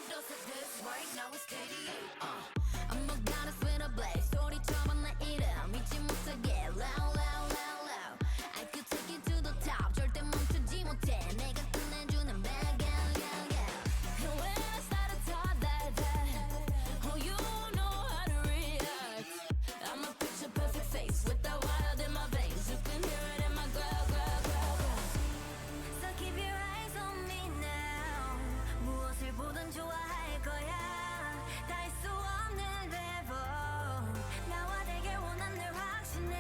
This right now is KDL. I'm a goddess with a blaze. 소리처럼 내 이름 잊지 못하게 loud loud loud loud. I could take you to the top. 절대 멈추지 못해. 내가 끝내주는 bag yeah yeah yeah. And when I start to talk that oh you know how to react. I'm a picture perfect face with the wild in my veins. You can hear it in my growl growl growl growl. So keep your eyes on me now. 무엇을 보든 좋아할 거야. 닿을 수 없는 레벨. 나와 되길 원한 늘 확신해.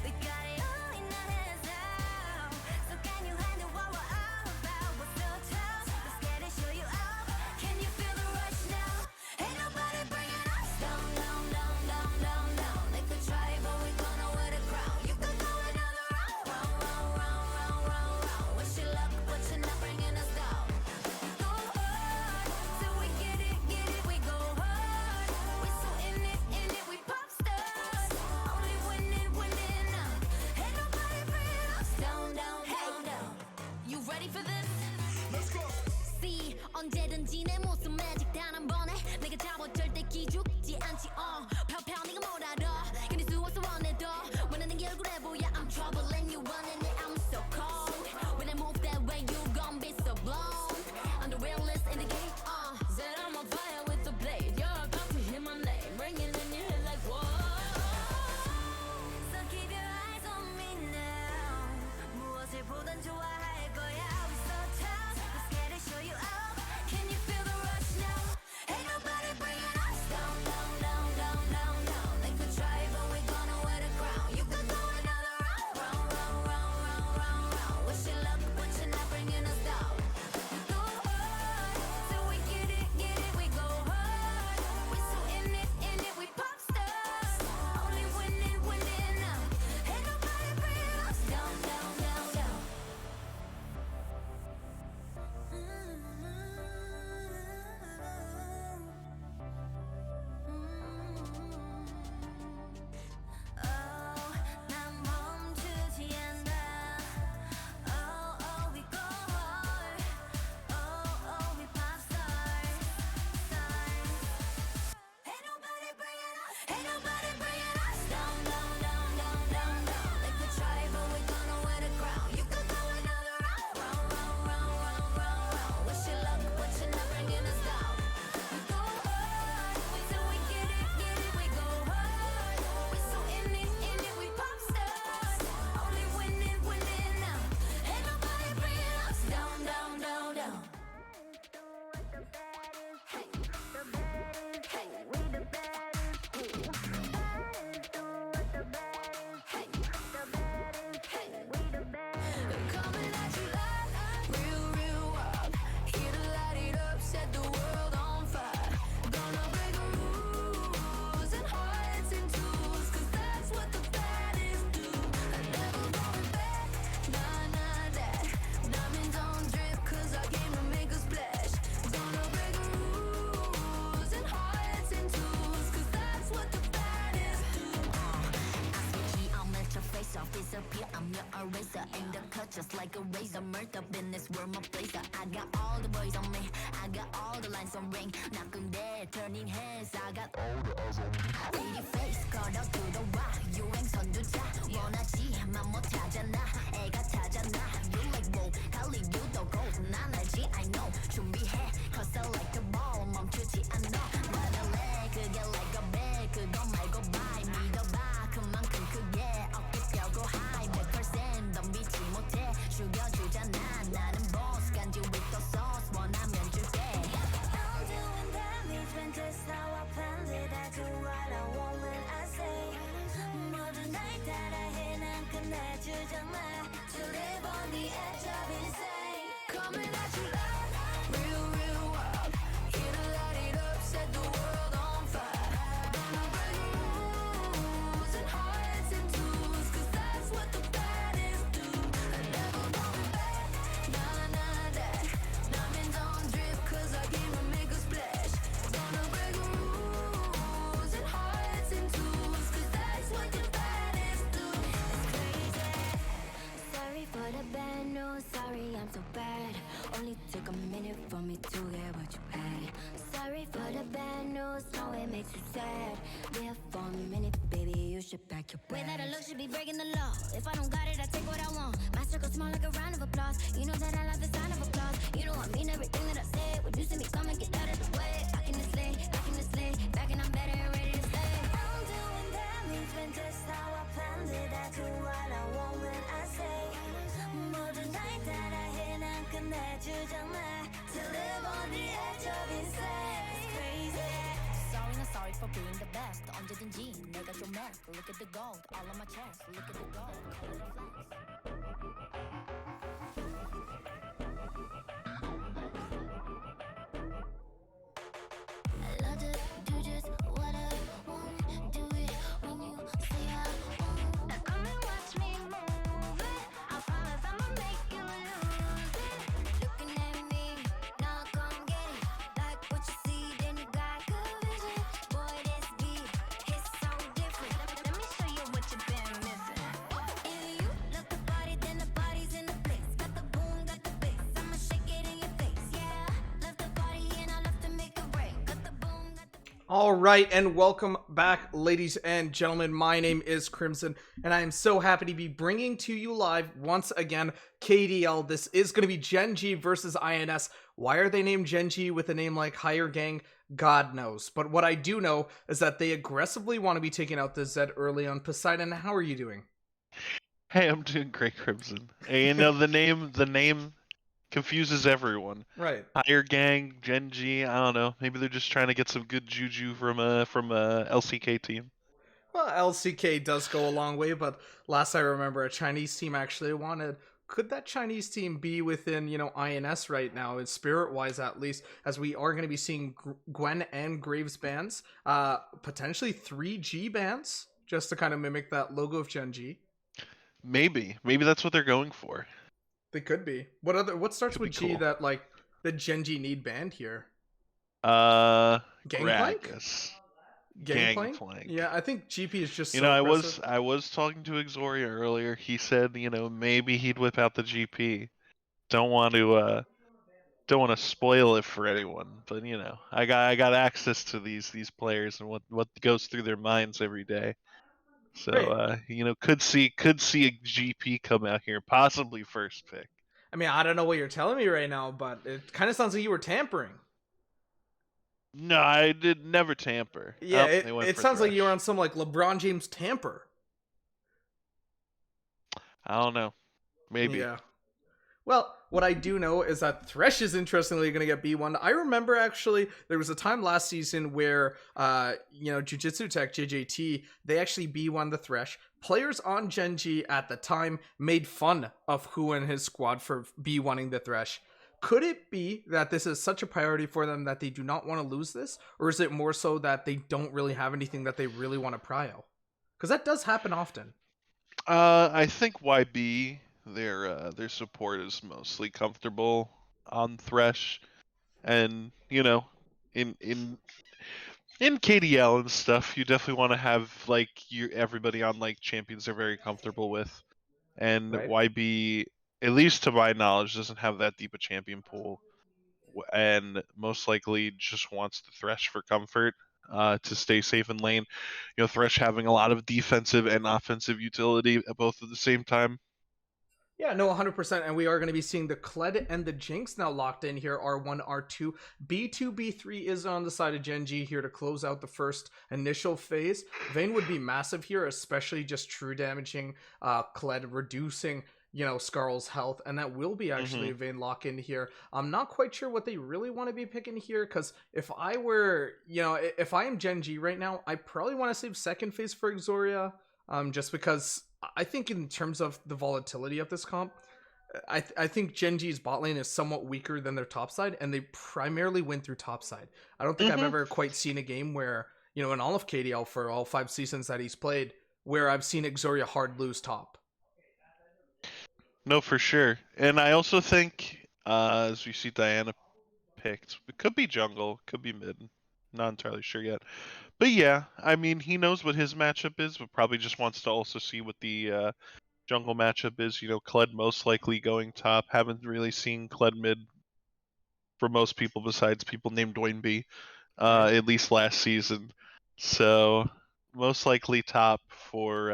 We got it all in our hands now. So can you handle what we're all about? What's so tough? Let's get it, show you up. Can you feel the rush now? Ain't nobody bringing us down, down, down, down, down, down. They could try, but we gonna wear the crown. You could go another round, round, round, round, round, round, round. Wish you luck, but you're not bringing us down. Go hard, till we get it, we go hard. We so in it, we pop stars. Only winning, winning now. Ain't nobody bringing us down, down, down, down. You ready for this? Let's go. See, 언제든지 내 모습 매직 단 한 번에 내가 잡아 절대 기죽지 않지 펴펴 네가 뭘 알아 견딜 수 없어 원해도 원하는 게 얼굴에 보여 I'm trouble and you running it I'm so cold When I move that way you gon' be so blown I'm the realest in the game Said I'm on fire with the blade You're about to hear my name ringing in your head like whoa So keep your eyes on me now 무엇을 보든 좋아할 거야 We so tough Let's get it show you up Can you feel the rush now? Ain't nobody bringing us down, down, down, down, down, down. They could try, but we gonna wear the crown. You could go another round, round, round, round, round, round, round. Wish you luck, but you're not bringing us down. Go hard, till we get it, we go hard. We so in it, we pop stars. Only winning, winning now. Ain't nobody bringing us down, down, down, down. 난 멈추지 않아 Oh, we go hard Oh, we pop stars Ain't nobody bringing us down, down, down, down, down, down They could try, but we gonna wear the crown You could go another round, round, round, round, round, round, round Wish you luck, but you're not bringing us down We go hard, till we get it, we go hard We so in it, we pop stars Only winning, winning now Ain't nobody bringing us down, down, down, down Hey, the baddest, hey, we the baddest Hey, the baddest, hey, we the baddest Coming at you like real, real wild Here to light it up, set the world on fire Gonna break the rules and hearts in twos Cause that's what the baddest do Never going back, nah, nah, that Diamonds on drip cause I came to make a splash Gonna break the rules and hearts in twos Cause that's what the baddest do I switch key, I'll melt your face off Disappear, I'm your eraser Aim the cut just like a razor Murder in this world, my blazer I got all the boys on me I got all the lines on ring Not there, turning heads I got all the eyes on me Pretty face, 걸어 들어와 유행 선두자 원하지만 못하잖아 애가 타잖아 You like whoa, 할리 you don't go 난 알지, I know 준비해 Cause I like the ball 멈추지 않아 말할래 그게 like a bag 그거 말고 bye 믿어봐 그만큼 크게 어깨 펴고 high 100% 덤비지 못해 죽여주잖아 나는 boss 간지 with the sauce 원하면 줄게 I'm doing damage when just how I planned it I do what I want when I say For the bad news, no, it makes you sad. Live for a minute, baby, you should pack your bags. Without a look, should be breaking the law. If I don't got it, I take what I want. My circle small like a round of applause. You know that I love the sound of applause. You know I mean everything that I said. When you see me coming, get out of the way. Back in the sleigh, back in the sleigh. Back and I'm better and ready to stay. I'm doing damage when just how I planned it. I do what I want when I say. 모든 night that I hit, 난 끝내주잖아. To live on the edge of insane. It's crazy. Sorry, not sorry for being the best. 언제든지 내가 좀 해. Look at the gold, all on my chest. Look at the gold, color the flames. I love to do just what I want. Do it when you say I won't. Now come and watch me move it. I promise I'ma make you lose it. Looking at me, now come get it. Like what you see, then you got good vision. Boy, this beat is so different. Let me show you what you've been missing. If you love the party, then the party's in the place. Got the boom, got the bass. I'ma shake it in your face, yeah. Love the party and I love to make a break. Got the boom, got the All right, and welcome back, ladies and gentlemen. My name is Crimson, and I am so happy to be bringing to you live once again KDL. This is going to be Gen G versus INS. Why are they named Gen G with a name like GENG Gang? God knows. But what I do know is that they aggressively want to be taking out the Zed early on. Poseidon, how are you doing? Hey, I'm doing great, Crimson. Hey, you know the name confuses everyone. Right. GEHR Gang, Gen G, I don't know. Maybe they're just trying to get some good juju from a LCK team. Well, LCK does go a long way, but last I remember, a Chinese team actually wanted. Could that Chinese team be within, INS right now, in spirit-wise at least, as we are going to be seeing Gwen and Graves bans, potentially 3G bans, just to kind of mimic that logo of Gen G. Maybe that's what they're going for. They could be. What starts Could with be G cool. that, like, the Gen G need banned here? Gangplank? Gragas. Gangplank? Gangplank. Yeah, I think GP is just You so know, aggressive. I was talking to Exoria earlier. He said, maybe he'd whip out the GP. Don't want to spoil it for anyone, but I got access to these players and what goes through their minds every day. So Right. could see a GP come out here, possibly first pick. I mean, I don't know what you're telling me right now, but it kind of sounds like you were tampering. No, I did never tamper. Yeah, They went it for sounds like you were Thresh. on some like LeBron James tamper. I don't know. Maybe. Yeah. Well, what I do know is that Thresh is interestingly going to get B1. I remember actually there was a time last season where, Jujutsu Tech, JJT, they actually B1 the Thresh. Players on Gen G at the time made fun of Hu and his squad for B1ing the Thresh. Could it be that this is such a priority for them that they do not want to lose this? Or is it more so that they don't really have anything that they really want to prio? Because that does happen often. I think YB their support is mostly comfortable on Thresh, and in KDL and stuff, you definitely want to have like everybody on like champions they're very comfortable with, and Right. YB, at least to my knowledge, doesn't have that deep a champion pool, and most likely just wants to Thresh for comfort, to stay safe in lane. Thresh having a lot of defensive and offensive utility at both at the same time. Yeah, no, 100%. And we are going to be seeing the Kled and the Jinx now locked in here. R1, R2. B2, B3 is on the side of Gen G here to close out the first initial phase. Vayne would be massive here, especially just true damaging Kled, reducing, Skarl's health. And that will be actually a Vayne lock in here. I'm not quite sure what they really want to be picking here, because if I were, if I am Gen G right now, I probably want to save second phase for Exoria. Just because I think in terms of the volatility of this comp, I think Gen G's bot lane is somewhat weaker than their top side, and they primarily win through top side. I don't think I've ever quite seen a game where, in all of KDL for all 5 seasons that he's played, where I've seen Exoria hard lose top. No, for sure. And I also think, as we see Diana picked, it could be jungle, could be mid. Not entirely sure yet. But yeah, I mean, he knows what his matchup is, but probably just wants to also see what the jungle matchup is. Kled most likely going top. Haven't really seen Kled mid for most people besides people named Dwayne B. Right. at least last season. So most likely top for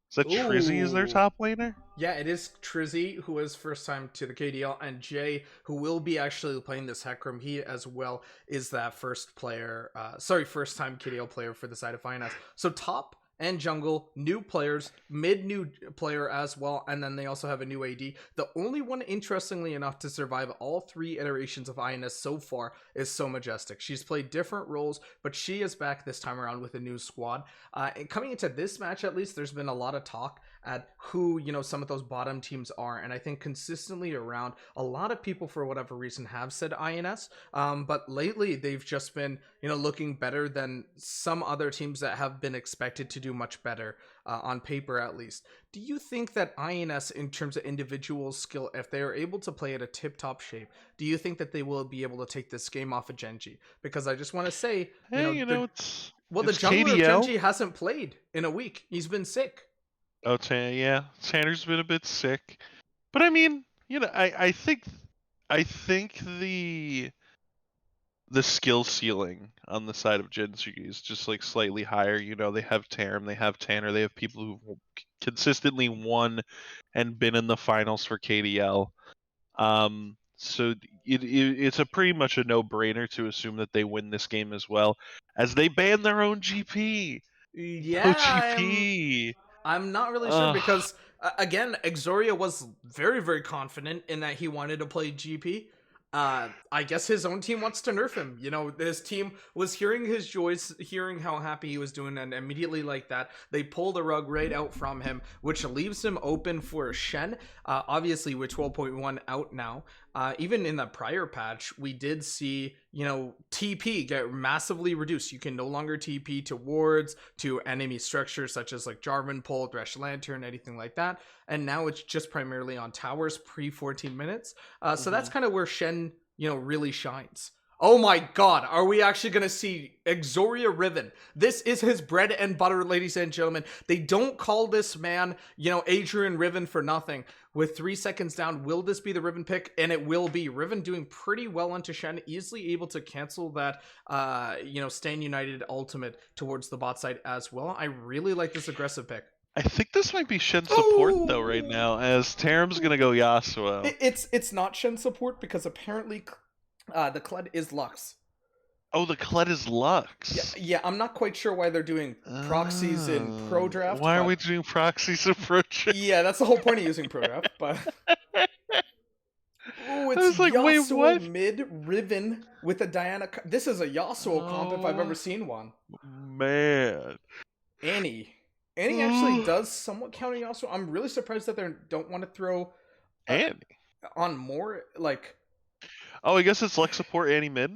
is that Trizzy is their Ooh. top laner? Yeah, it is Trizzy, who is first time to the KDL, and Jay, who will be actually playing this Hecarim. He as well is that first player, first time KDL player for the side of INS. So top and jungle, new players, mid new player as well, and then they also have a new AD. The only one, interestingly enough, to survive all three iterations of INS so far is So Majestic. She's played different roles, but she is back this time around with a new squad. And coming into this match, at least, there's been a lot of talk at who some of those bottom teams are, and I think consistently around a lot of people for whatever reason have said INS, but lately they've just been looking better than some other teams that have been expected to do much better, on paper at least. Do you think that INS, in terms of individual skill, if they are able to play at a tip-top shape, do you think that they will be able to take this game off of Genji? Because I just want to say, Hey, the it's jungler of KDL. Genji hasn't played in a week. He's been sick. Oh, yeah, Tanner's been a bit sick, but I mean, I think the skill ceiling on the side of Genji is just like slightly higher. They have Tarim, they have Tanner, they have people who've consistently won and been in the finals for KDL. So it's a pretty much a no-brainer to assume that they win this game as well, as they ban their own GP. No Yeah, GP. I'm not really sure Ugh. because again, Exoria was very very confident in that he wanted to play GP. I guess his own team wants to nerf him. His team was hearing his joys, hearing how happy he was doing, and immediately like that, they pull the rug right out from him, which leaves him open for Shen. Obviously, with 12.1 out now, even in the prior patch, we did see TP get massively reduced. You can no longer TP to wards, to enemy structures such as like Jarvan Pole, Thresh Lantern, anything like that. And now it's just primarily on towers pre 14 minutes. So that's kind of where Shen, really shines. Oh my god, are we actually going to see Exoria Riven? This is his bread and butter, ladies and gentlemen. They don't call this man, Adrian Riven for nothing. With 3 seconds down, will this be the Riven pick? And it will be. Riven doing pretty well onto Shen, easily able to cancel that, Stand United ultimate towards the bot side as well. I really like this aggressive pick. I think this might be Shen support though right Oh! now, as Tarim's gonna go Yasuo. It's not Shen support because apparently the Kled is Lux. Oh, the Kled is Yeah, Lux. yeah, I'm not quite sure why they're doing proxies in Pro Draft, Why are we but doing proxies approach? yeah, that's the whole point of using Pro Draft. But oh, I it's was like, wait, Yasuo what? mid Riven with a Diana. This is a Yasuo comp if I've Oh ever seen one. man. Annie. Annie actually does somewhat counter Yasuo. I'm really surprised that they don't want to throw uh, Annie. on more, like, Oh, I guess it's Lux support Annie mid.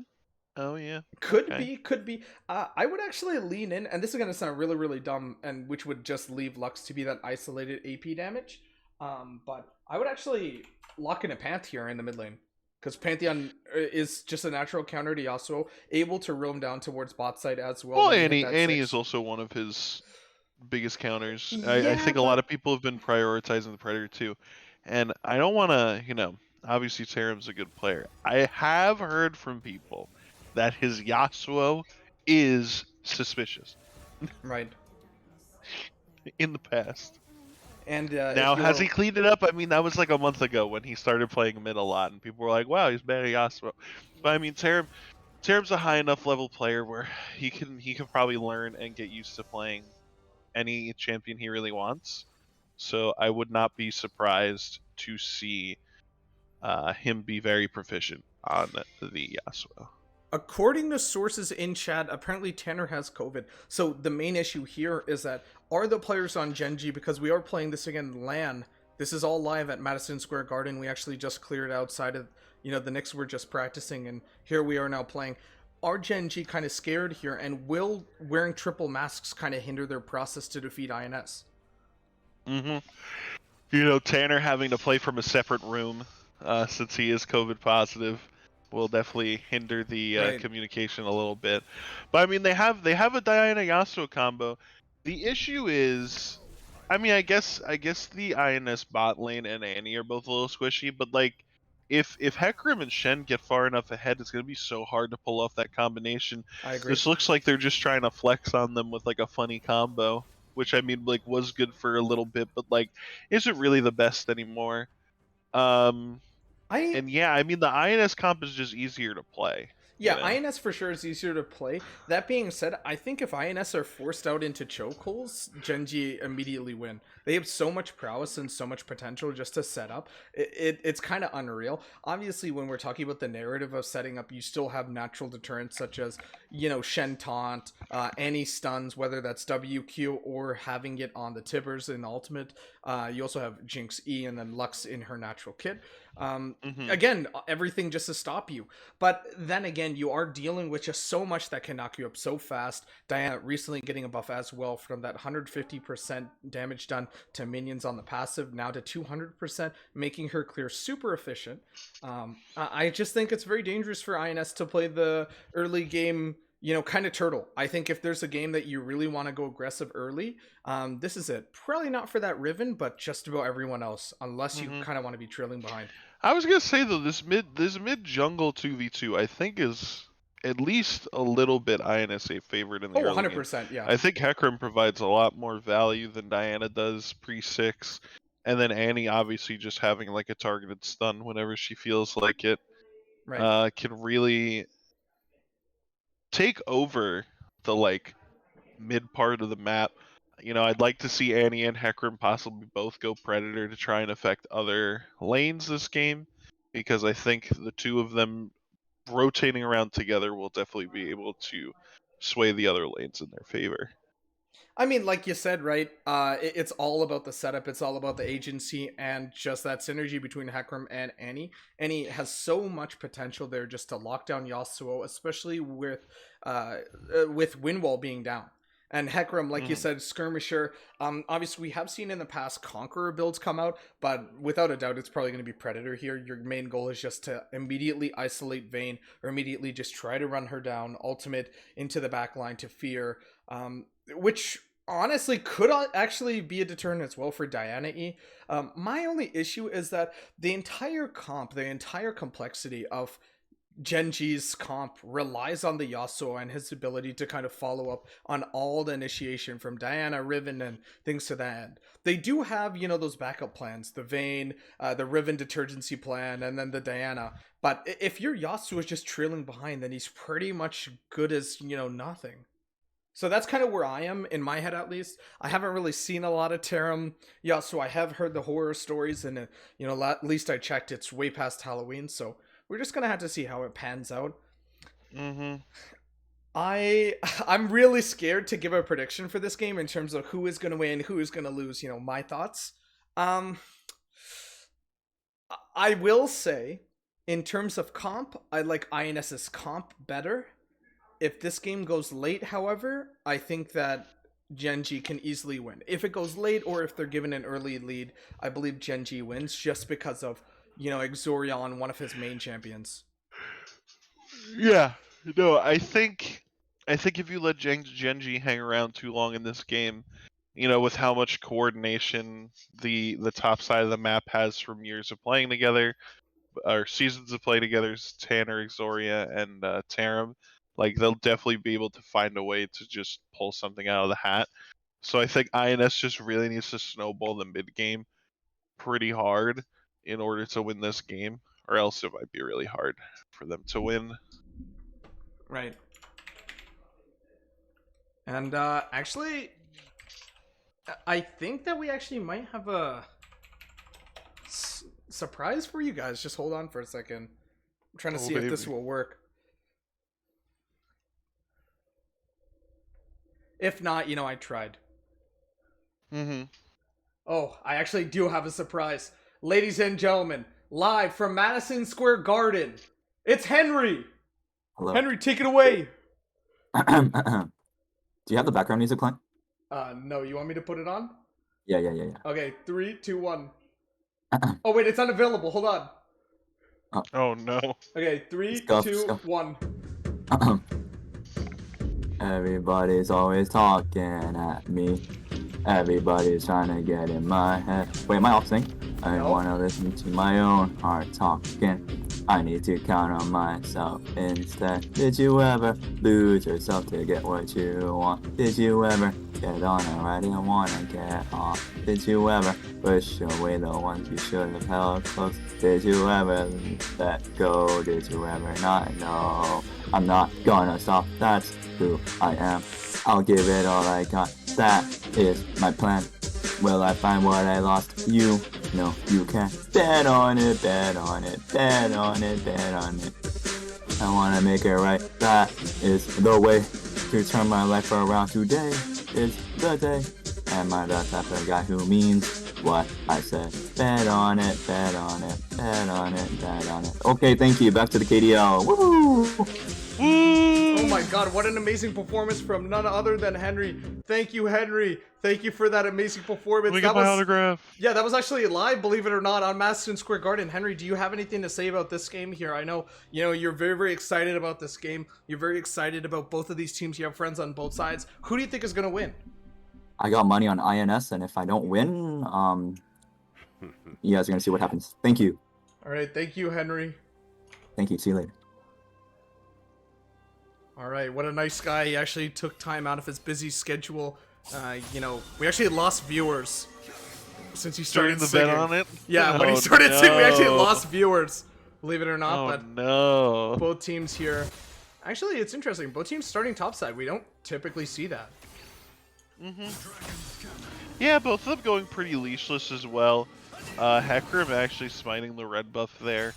Oh yeah. Okay. could be. I would actually lean in, and this is gonna sound really, really dumb, and which would just leave Lux to be that isolated AP damage. But I would actually lock in a Pantheon in the mid lane, because Pantheon is just a natural counter to Yasuo, able to roam down towards bot side as well. Well, When you hit that Annie is 6. also one of his biggest counters. I Yeah, think a lot but of people have been prioritizing the Predator too. And I don't want to, obviously Tarim's a good player. I have heard from people that his Yasuo is suspicious right. in the past. And Now, if has he you're cleaned it up? I mean, that was like a month ago when he started playing mid a lot, and people were like, wow, he's better Yasuo. But I mean, Tarim's a high enough level player where he can probably learn and get used to playing any champion he really wants. So I would not be surprised to see him be very proficient on the Yasuo. According to sources in chat, apparently Tanner has COVID. So the main issue here is that are the players on Genji, because we are playing this again LAN. This is all live at Madison Square Garden. We actually just cleared outside of, the Knicks were just practicing, and here we are now playing. Are Genji kind of scared here, and will wearing triple masks kind of hinder their process to defeat INS? Tanner having to play from a separate room since he is COVID positive will definitely hinder the Right. communication a little bit. But I mean, they have a Diana Yasuo combo. The issue is, I mean, I guess the INS bot lane and Annie are both a little squishy, but like if Hecarim and Shen get far enough ahead, it's gonna be so hard to pull off that combination. I agree. This looks like they're just trying to flex on them with like a funny combo, which I mean like was good for a little bit, but like isn't really the best anymore. And yeah, I mean the INS comp is just easier to play. Yeah, you know? INS for sure is easier to play. That being said, I think if INS are forced out into chokeholds, GENG immediately win. They have so much prowess and so much potential just to set up. It's kind of unreal. Obviously, when we're talking about the narrative of setting up, you still have natural deterrents such as, Shen Taunt, any stuns, whether that's WQ or having it on the Tibbers in Ultimate. You also have Jinx E and then Lux in her natural kit. Again, everything just to stop you. But then again, you are dealing with just so much that can knock you up so fast. Diana recently getting a buff as well from that 150% damage done to minions on the passive, now to 200%, making her clear super efficient. I just think it's very dangerous for INS to play the early game, kind of turtle. I think if there's a game that you really want to go aggressive early, this is it. Probably not for that Riven, but just about everyone else, unless you kind of want to be trailing behind. I was gonna say though, this mid jungle 2v2 I think is at least a little bit INSA favored in the early game. 100%, yeah. I think Hecarim provides a lot more value than Diana does pre-6, and then Annie obviously just having like a targeted stun whenever she feels like it, Right. can really take over the like mid part of the map. I'd like to see Annie and Hecarim possibly both go Predator to try and affect other lanes this game, because I think the two of them rotating around together will definitely be able to sway the other lanes in their favor. I mean, like you said, right? It's all about the setup. It's all about the agency and just that synergy between Hecarim and Annie. Annie has so much potential there just to lock down Yasuo, especially with Windwall being down. And Hecarim, like you said, Skirmisher. Obviously, we have seen in the past Conqueror builds come out, but without a doubt, it's probably going to be Predator here. Your main goal is just to immediately isolate Vayne, or immediately just try to run her down, ultimate into the back line to Fear, which honestly could actually be a deterrent as well for Diana E. My only issue is that the entire complexity of Genji's comp relies on the Yasuo and his ability to kind of follow up on all the initiation from Diana, Riven, and things to that end. They do have, those backup plans, the Vayne, the Riven detergency plan, and then the Diana. But if your Yasuo is just trailing behind, then he's pretty much good as, nothing. So that's kind of where I am, in my head at least. I haven't really seen a lot of Tarim Yasuo. I have heard the horror stories, and, at least I checked, it's way past Halloween, so we're just gonna have to see how it pans out. I'm really scared to give a prediction for this game in terms of who is gonna win, who is gonna lose. My thoughts. I will say, in terms of comp, I like INS's comp better. If this game goes late, however, I think that GENG can easily win. If it goes late, or if they're given an early lead, I believe GENG wins just because of Exorion, one of his main champions. Yeah, no, I think if you let Genji hang around too long in this game, with how much coordination the top side of the map has from years of playing together, or seasons of play together, Tanner, Exoria, and Tarim, like they'll definitely be able to find a way to just pull something out of the hat. So I think INS just really needs to snowball the mid game pretty hard in order to win this game, or else it might be really hard for them to win. Right. And actually, I think that we actually might have a surprise for you guys. Just hold on for a second. I'm trying to see if this will work. If not, I tried. Oh, I actually do have a surprise. Ladies and gentlemen, live from Madison Square Garden, it's Henry! Hello. Henry, take it away! Do you have the background music playing? No, you want me to put it on? Yeah. Okay, 3, 2, 1. Oh wait, it's unavailable, hold on. Oh no. Okay, 3, 2, 1. Everybody's always talking at me. Everybody's trying to get in my head. Wait, am I off sync? I Nope. wanna listen to my own heart talking. I need to count on myself instead. Did you ever lose yourself to get what you want? Did you ever get on a ride and wanna get off? Did you ever push away the ones you should have held close? Did you ever let go? Did you ever not know? I'm not gonna stop, that's who I am. I'll give it all I got, that is my plan. Will I find what I lost? You know you can. Bet on it, bet on it, bet on it, bet on it. I wanna make it right, that is the way to turn my life around. Today is the day. Am I the type of guy who means what I said? Bet on it, bet on it, bet on it, bet on it. Okay, thank you. Back to the KDL. Woo! Oh my god, what an amazing performance from none other than Henry. Thank you, Henry. Thank you for that amazing performance. Let me get my autograph. Yeah, that was actually live, believe it or not, on Madison Square Garden. Henry, do you have anything to say about this game here? I know, you're very, very excited about this game. You're very excited about both of these teams. You have friends on both sides. Who do you think is going to win? I got money on INS, and if I don't win, you guys are gonna see what happens. Thank you. All right, thank you, Henry. Thank you. See you later. All right, what a nice guy. He actually took time out of his busy schedule. We actually lost viewers since he started the singing. bet on it? Yeah, when he Oh, started singing, we actually no. lost viewers. Believe it or not, Oh but no. both teams here. Actually, it's interesting. Both teams starting topside. We don't typically see that. Yeah, both of them going pretty leashless as well. Hecarim actually smiting the red buff there.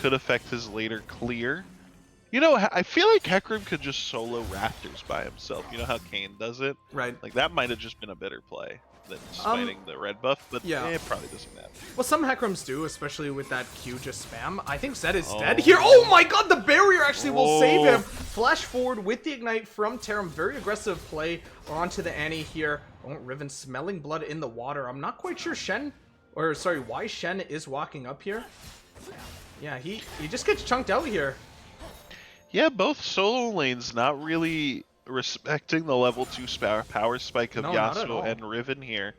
Could affect his later clear. I feel like Hecarim could just solo Raptors by himself. You know how Kane does it? Right. Like, that might have just been a better play than smiting the red buff, but yeah. it probably doesn't matter. Well, some Hecrims do, especially with that Q just spam. I think Zed is dead here. Oh my god, the barrier actually will save him. Flash forward with the ignite from Tarim. Very aggressive play onto the Annie here. Oh, Riven smelling blood in the water. I'm not quite sure why Shen is walking up here. Yeah, he just gets chunked out here. Yeah, both solo lanes not really respecting the level 2 power spike of No, not at Yasuo all. and Riven here.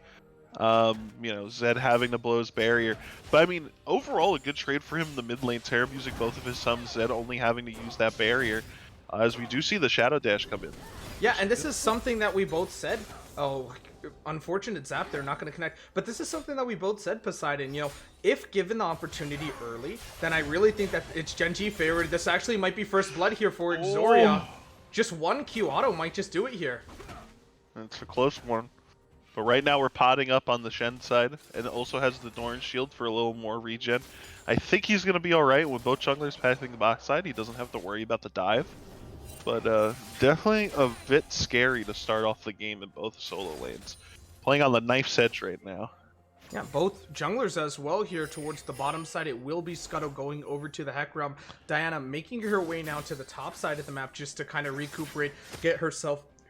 Zed having to blow his barrier. But I mean, overall a good trade for him in the mid lane. Tarim using both of his sums, Zed only having to use that barrier. As we do see the Shadow Dash come in. Yeah, and this is something that we both said. Oh, unfortunate zap, they're not going to connect. But this is something that we both said, Poseidon. If given the opportunity early, then I really think that it's GENG favored. This actually might be first blood here for Ixoria. Just one Q auto might just do it here. It's a close one. But right now we're potting up on the Shen side, and it also has the Doran shield for a little more regen. I think he's going to be alright with both junglers passing the bot side. He doesn't have to worry about the dive. But definitely a bit scary to start off the game in both solo lanes. Playing on the knife's edge right now. Yeah, both junglers as well here towards the bottom side. It will be Scuttle going over to the Hecarim. Diana making her way now to the top side of the map just to kind of recuperate, get her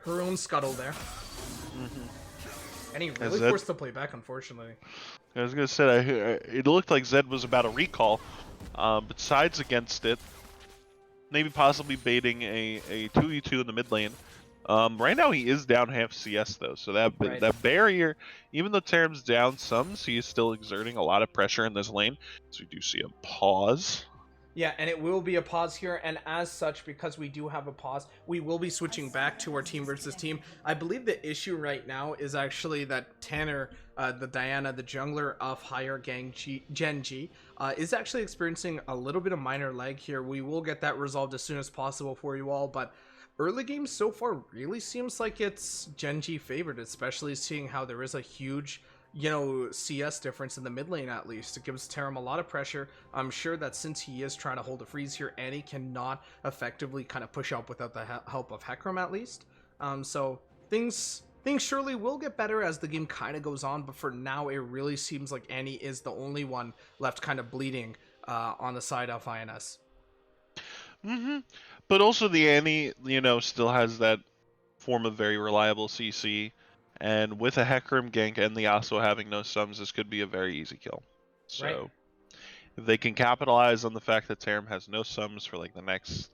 own Scuttle there. And he really forced the play back, unfortunately. I was going to say, it looked like Zed was about a recall, but sides against it. Maybe possibly baiting a 2v2 in the mid lane. Right now he is down half CS though, so that barrier, even though Tarim's down some, he is still exerting a lot of pressure in this lane. So we do see a pause. Yeah, and it will be a pause here, and as such, because we do have a pause, we will be switching back to our team versus team. I believe the issue right now is actually that Tanner, the Diana, the jungler of H1ghr Gang GENG, is actually experiencing a little bit of minor lag here. We will get that resolved as soon as possible for you all, but early game so far really seems like it's GENG favored, especially seeing how there is a huge CS difference in the mid lane. At least it gives Tarim a lot of pressure. I'm sure that since he is trying to hold a freeze here, and he cannot effectively kind of push up without the help of Hecarim at least. So things surely will get better as the game kind of goes on, but for now it really seems like Annie is the only one left kind of bleeding on the side of INS. But also the Annie, still has that form of very reliable CC. And with a Hecarim gank and the Yasuo having no sums, this could be a very easy kill. So if they can capitalize on the fact that Tarim has no sums for like the next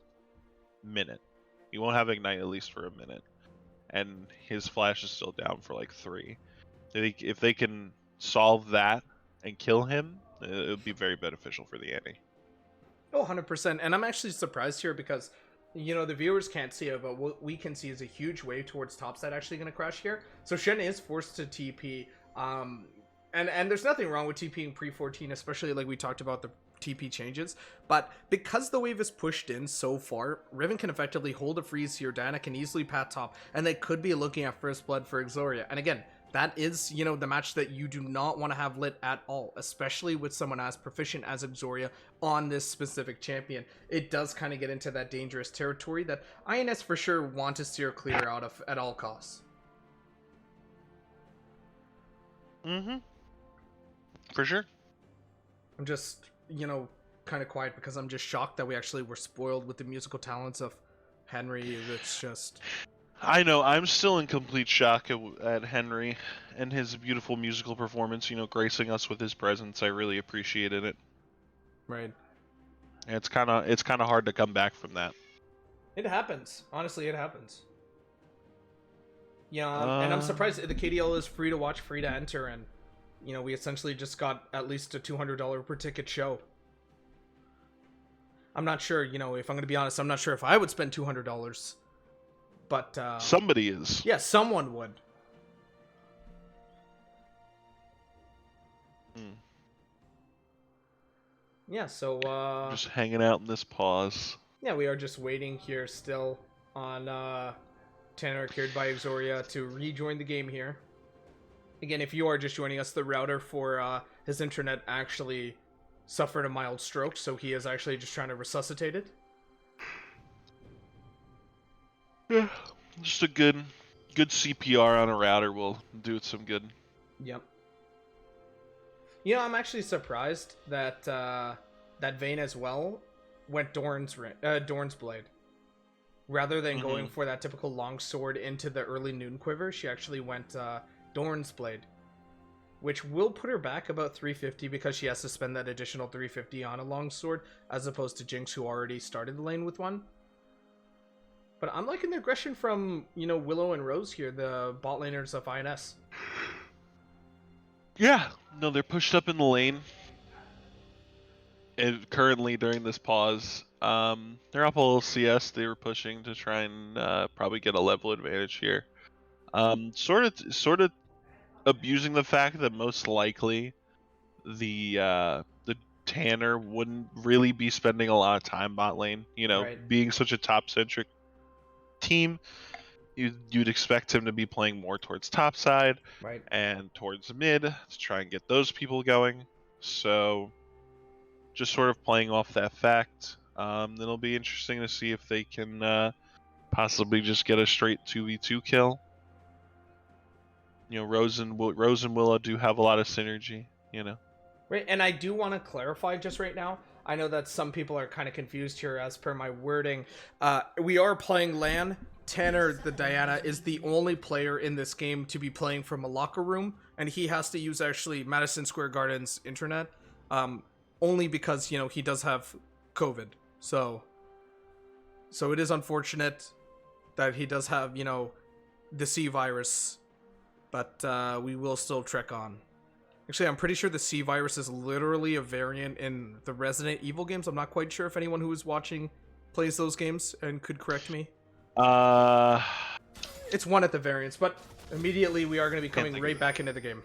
minute, he won't have Ignite at least for a minute, and his flash is still down for like 3. If they can solve that and kill him, it would be very beneficial for the Annie. Oh, 100%. And I'm actually surprised here because, you know, the viewers can't see it, but what we can see is a huge wave towards topside actually going to crash here. So Shen is forced to TP. And there's nothing wrong with TPing pre-14, especially like we talked about the TP changes. But because the wave is pushed in so far, Riven can effectively hold a freeze here. Diana can easily pat top, and they could be looking at first blood for Exoria. And again, that is, you know, the match that you do not want to have lit at all, especially with someone as proficient as Exoria on this specific champion. It does kind of get into that dangerous territory that INS for sure want to steer clear out of at all costs. Mm-hmm. For sure. I'm just, you know, kind of quiet because I'm just shocked that we actually were spoiled with the musical talents of Henry. It's just... I know, I'm still in complete shock at Henry and his beautiful musical performance, you know, gracing us with his presence. I really appreciated it. Right. And it's kind of hard to come back from that. It happens. Honestly, it happens. Yeah, and I'm surprised the KDL is free to watch, free to enter, and, you know, we essentially just got at least a $200 per ticket show. I'm not sure, you know, if I'm going to be honest, I'm not sure if I would spend $200. But somebody is. Yeah, someone would. Yeah, so just hanging out in this pause. Yeah, we are just waiting here still on Tanner, carried by Exoria, to rejoin the game here. Again, if you are just joining us, the router for his internet actually suffered a mild stroke, so he is actually just trying to resuscitate it. Yeah, just a good CPR on a router will do it some good. Yep. You know, I'm actually surprised that that Vayne as well went Dorn's Blade. Rather than going for that typical long sword into the early noon quiver, she actually went Dorn's Blade, which will put her back about 350 because she has to spend that additional 350 on a long sword, as opposed to Jinx, who already started the lane with one. But I'm liking the aggression from, you know, Willow and Rose here, the bot laners of INS. Yeah, no, they're pushed up in the lane. And currently, during this pause, they're up a little CS. They were pushing to try and probably get a level advantage here. Sort of abusing the fact that most likely the Tanner wouldn't really be spending a lot of time bot lane. You know, Right. being such a top centric team, you'd expect him to be playing more towards top side, Right. and towards mid to try and get those people going. So just sort of playing off that fact. It'll be interesting to see if they can possibly just get a straight 2v2 kill. You know, Rose and Willow do have a lot of synergy, you know. Right, and I do want to clarify just right now. I know that some people are kind of confused here as per my wording. We are playing LAN. Tanner, the Diana, is the only player in this game to be playing from a locker room, and he has to use actually Madison Square Garden's internet, only because, you know, he does have COVID. So it is unfortunate that he does have, you know, the C virus, but we will still trek on. Actually, I'm pretty sure the C virus is literally a variant in the Resident Evil games. I'm not quite sure if anyone who is watching plays those games and could correct me. It's one of the variants, but immediately we are going to be coming right back into the game.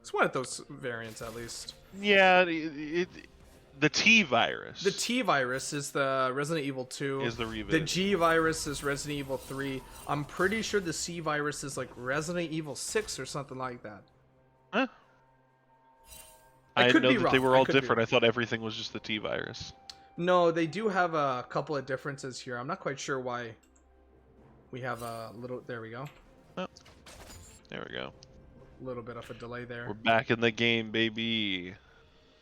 It's one of those variants, at least. Yeah, the T virus. The T virus is the Resident Evil 2. Is the revisit. The G virus is Resident Evil 3. I'm pretty sure the C virus is like Resident Evil 6 or something like that. Huh? I could know be that wrong. they were all I could be different. wrong. I thought everything was just the T virus. No, they do have a couple of differences here. I'm not quite sure why we have a little... There we go. Oh, there we go. A little bit of a delay there. We're back in the game, baby.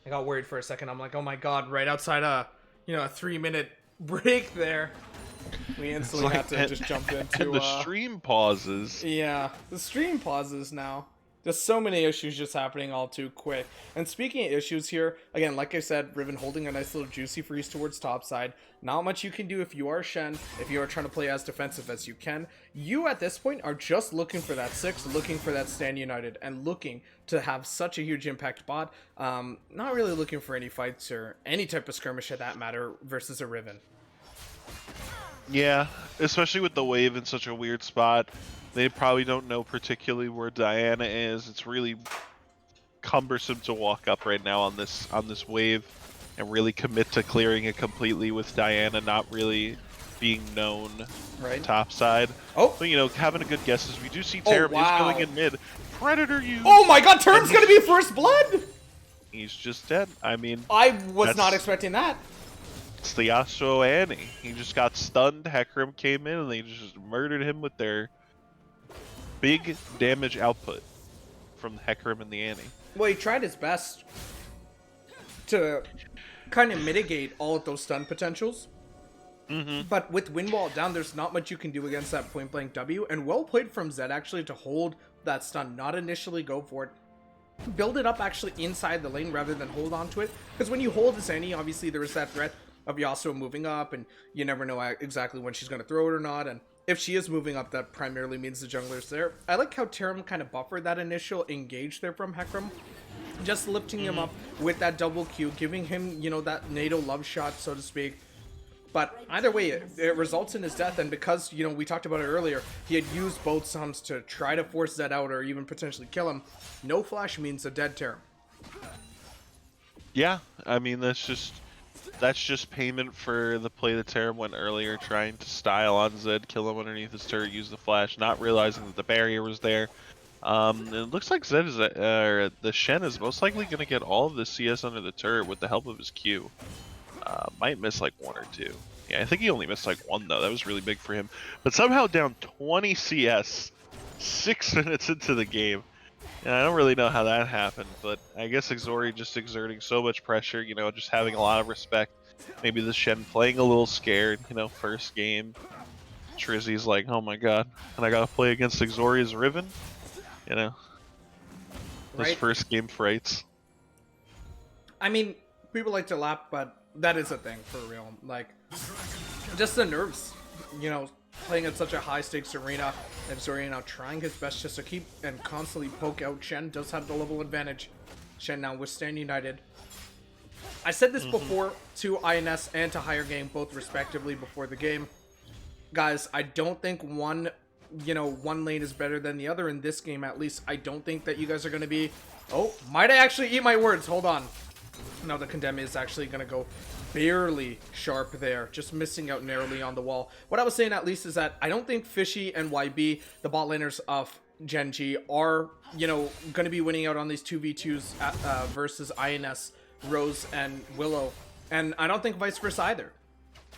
I got worried for a second. I'm like, oh my god, right outside a 3-minute break there. We instantly had to just jump into... And the stream pauses. Yeah, the stream pauses now. There's so many issues just happening all too quick. And speaking of issues here, again, like I said, Riven holding a nice little juicy freeze towards topside. Not much you can do if you are Shen, if you are trying to play as defensive as you can. You, at this point, are just looking for that 6, looking for that stand united, and looking to have such a huge impact bot. Not really looking for any fights or any type of skirmish at that matter versus a Riven. Yeah, especially with the wave in such a weird spot. They probably don't know particularly where Diana is. It's really cumbersome to walk up right now on this wave and really commit to clearing it completely with Diana not really being known Right. topside. Oh. But, you know, having a good guess is we do see Terram wow. is going in mid. Predator use. Oh my god, Terram's gonna be first blood! He's just dead. I mean, I was not that's- expecting that. it's the Yasuo Annie. He just got stunned. Hecarim came in and they just murdered him with their big damage output from the Hecarim and the Annie. Well, he tried his best to kind of mitigate all of those stun potentials. But with wind wall down, there's not much you can do against that point blank W. And well played from Zed actually to hold that stun, not initially go for it. Build it up actually inside the lane rather than hold on to it. Because when you hold this Annie, obviously there is that threat of Yasuo moving up, and you never know exactly when she's going to throw it or not. And if she is moving up, that primarily means the jungler's there. I like how Terram kind of buffered that initial engage there from Hecarim. Just lifting him up with that double Q, giving him, you know, that NATO love shot, so to speak. But either way, it results in his death, and because, you know, we talked about it earlier, he had used both sums to try to force Zed out or even potentially kill him. No flash means a dead Terram. Yeah, I mean that's just payment for the play that Terram went earlier, trying to style on Zed, kill him underneath his turret, use the flash, not realizing that the barrier was there. It looks like Zed is the Shen is most likely going to get all of the CS under the turret with the help of his Q. Might miss like 1 or 2. Yeah, I think he only missed like 1 though. That was really big for him. But somehow down 20 CS 6 minutes into the game. And I don't really know how that happened, but I guess Ixori just exerting so much pressure, you know, just having a lot of respect. Maybe the Shen playing a little scared, you know, first game. Trizzy's like, oh my god, and I gotta play against Ixori's Riven? You know, those Right. first game frights. I mean, people like to laugh, but that is a thing for real. Like, just the nerves, you know, playing at such a high stakes arena. And Ixori now trying his best just to keep and constantly poke out. Shen does have the level advantage. Shen now with Stand United. I said this before to INS and to GENG Gang, both respectively, before the game. Guys, I don't think one lane is better than the other in this game, at least. I don't think that you guys are going to be... Oh, might I actually eat my words? Hold on. No, the Condemn is actually going to go barely sharp there. Just missing out narrowly on the wall. What I was saying, at least, is that I don't think Fishy and YB, the bot laners of GENG, are, you know, going to be winning out on these 2v2s versus INS, Rose, and Willow. And I don't think vice versa either.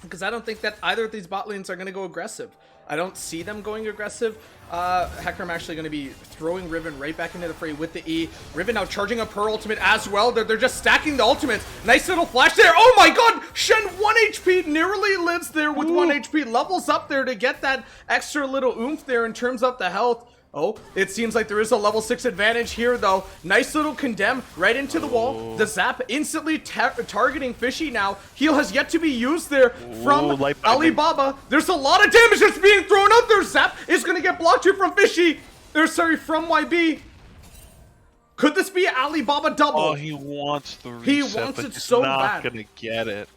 Because I don't think that either of these bot lanes are going to go aggressive. I don't see them going aggressive. Hecarim actually going to be throwing Riven right back into the fray with the E. Riven now charging up her ultimate as well. They're just stacking the ultimates. Nice little flash there. Oh my god! Shen 1 HP narrowly lives there with 1 HP. Levels up there to get that extra little oomph there in terms of the health. Oh, it seems like there is a level 6 advantage here, though. Nice little Condemn right into the wall. The zap instantly targeting Fishy now. Heal has yet to be used there from Alibaba. There's a lot of damage that's being thrown out there. Zap is going to get blocked here from Fishy. From YB. Could this be Alibaba double? Oh, he wants the reset, He wants but it he's so not bad. gonna get it.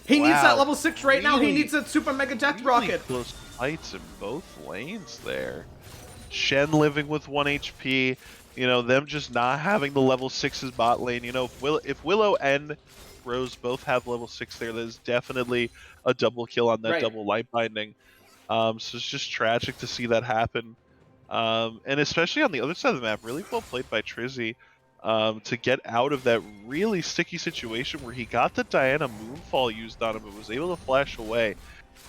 He needs that Wow. level 6 right now. He Really- needs that super mega death Really rocket. close fights in both lanes there. Shen living with 1 HP, you know, them just not having the level 6's bot lane. You know, if Willow and Rose both have level 6 there, there's definitely a double kill on that Right. double light binding. So it's just tragic to see that happen. And especially on the other side of the map, really well played by Trizzy to get out of that really sticky situation where he got the Diana Moonfall used on him and was able to flash away.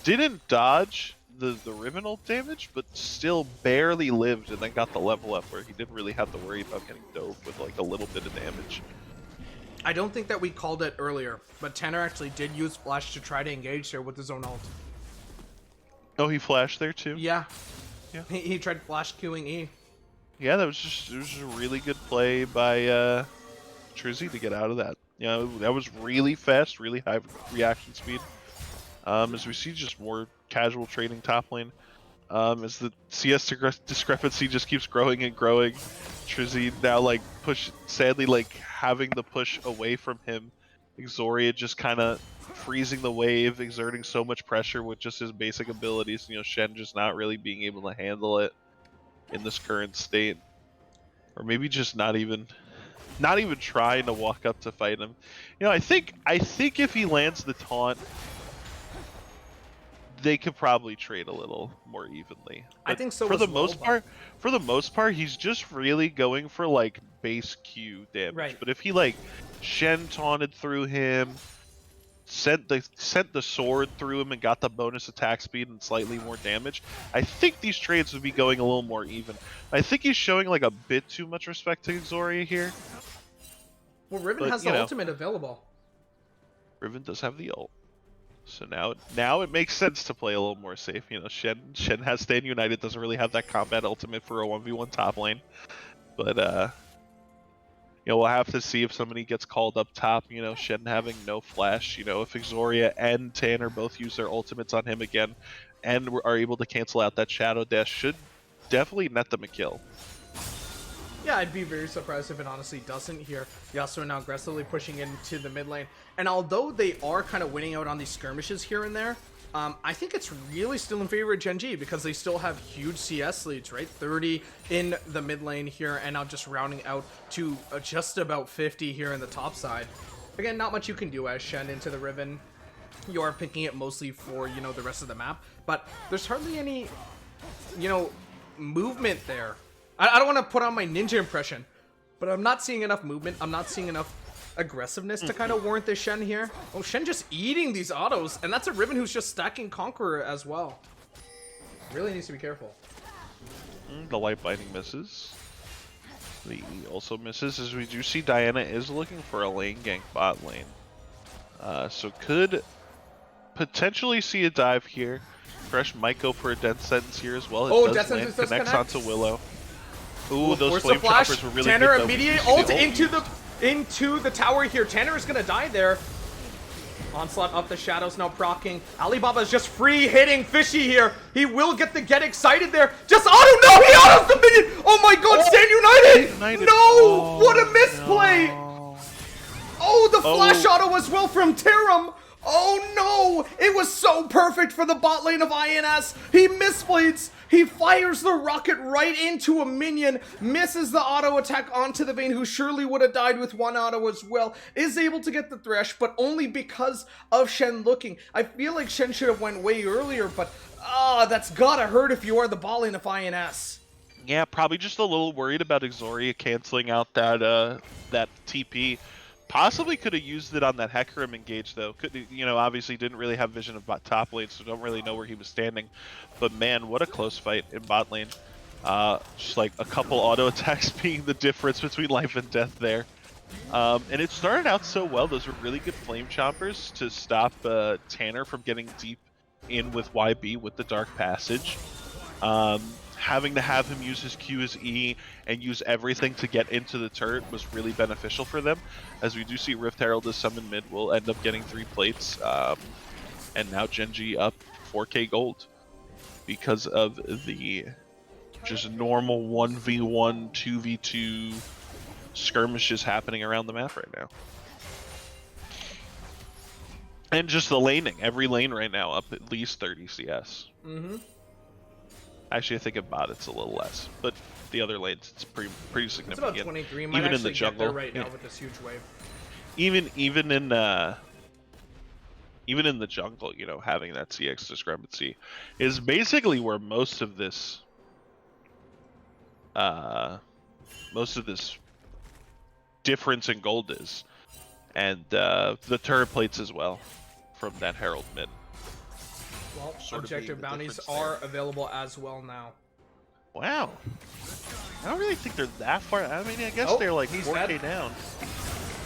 Didn't dodge the Riven ult damage, but still barely lived and then got the level up where he didn't really have to worry about getting dove with like a little bit of damage. I don't think that we called it earlier, but Tanner actually did use Flash to try to engage there with his own ult. Oh, he flashed there too? Yeah. Yeah. He tried Flash queuing E. Yeah, it was just a really good play by Trizzy to get out of that. You know, that was really fast, really high reaction speed. As we see just more casual trading top lane. As the CS discrepancy just keeps growing and growing. Trizzy now like sadly like having the push away from him. Exoria just kind of freezing the wave, exerting so much pressure with just his basic abilities. You know, Shen just not really being able to handle it in this current state. Or maybe just not even trying to walk up to fight him. You know, I think if he lands the taunt, they could probably trade a little more evenly. I think so for as the well, most part, he's just really going for like base Q damage. Right. But if he like Shen taunted through him, sent the sword through him and got the bonus attack speed and slightly more damage, I think these trades would be going a little more even. I think he's showing like a bit too much respect to Exoria here. Well, Riven has the ultimate available. Riven does have the ult. So now it makes sense to play a little more safe. You know, Shen has Stand United, doesn't really have that combat ultimate for a 1v1 top lane. But you know, we'll have to see if somebody gets called up top, you know, Shen having no flash, you know, if Exoria and Tanner both use their ultimates on him again and are able to cancel out that Shadow Dash, should definitely net them a kill. Yeah, I'd be very surprised if it honestly doesn't here. Yasuo now aggressively pushing into the mid lane. And although they are kind of winning out on these skirmishes here and there, I think it's really still in favor of GENG because they still have huge CS leads, right? 30 in the mid lane here and now just rounding out to just about 50 here in the top side. Again, not much you can do as Shen into the Riven. You are picking it mostly for, you know, the rest of the map. But there's hardly any, you know, movement there. I don't want to put on my ninja impression, but I'm not seeing enough movement. I'm not seeing enough aggressiveness to kind of warrant this Shen here. Oh, Shen just eating these autos, and that's a Riven who's just stacking Conqueror as well. Really needs to be careful. The light binding misses. The E also misses, as we do see Diana is looking for a lane gank bot lane. So could potentially see a dive here. Fresh might go for a death sentence here as well. It Death land, Sentence does connects connect. onto Willow. Ooh, those Force flame the flash. choppers were really Tanner good. immediate ult into the tower here. Tanner is gonna die there. Onslaught up the shadows now proccing. Alibaba's just free hitting Fishy here. He will get excited there. Just auto. No, he autos the minion. Oh my god, Stand United. No, what a misplay. No. Oh, the flash auto as well from Tarum. Oh no! It was so perfect for the bot lane of INS. He misplays. He fires the rocket right into a minion, misses the auto attack onto the Vayne, who surely would have died with one auto as well. Is able to get the Thresh, but only because of Shen looking. I feel like Shen should have went way earlier, but that's gotta hurt if you are the bot lane of INS. Yeah, probably just a little worried about Exoria canceling out that TP. Possibly could have used it on that Hecarim engage though. You know, obviously didn't really have vision of top lane, so don't really know where he was standing. But man, what a close fight in bot lane. Just like a couple auto attacks being the difference between life and death there. And it started out so well. Those were really good flame choppers to stop Tanner from getting deep in with YB with the Dark Passage. Having to have him use his Q as E and use everything to get into the turret was really beneficial for them. As we do see Rift Herald as summon mid will end up getting 3 plates. And now GENG up 4k gold because of the just normal 1v1, 2v2 skirmishes happening around the map right now. And just the laning. Every lane right now up at least 30 CS. Mm-hmm. Actually, I think in bot it's a little less, but the other lanes it's pretty significant. It's about 23. Might even in the actually jungle get there right now with this huge wave. Even in the jungle, you know, having that CX discrepancy is basically where most of this difference in gold is, and the turret plates as well from that Herald mid. Well, Sort of objective being the bounties difference are there. available as well now. Wow. I don't really think they're that far. I mean, I guess they're like he's 4k dead. down.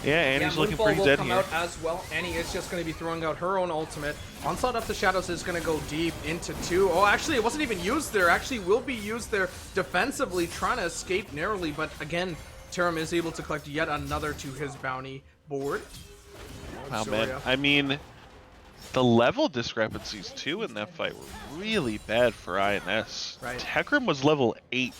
Yeah, Annie's looking Moonfall pretty will dead come here. out as well. Annie is just going to be throwing out her own ultimate. Onslaught of the Shadows is going to go deep into 2. Oh, actually, it wasn't even used there. Actually, will be used there defensively, trying to escape narrowly. But again, Tarim is able to collect yet another to his bounty board. Wow, Zoria. man. I mean, the level discrepancies, too, in that fight were really bad for INS. Right. Hecarim was level 8,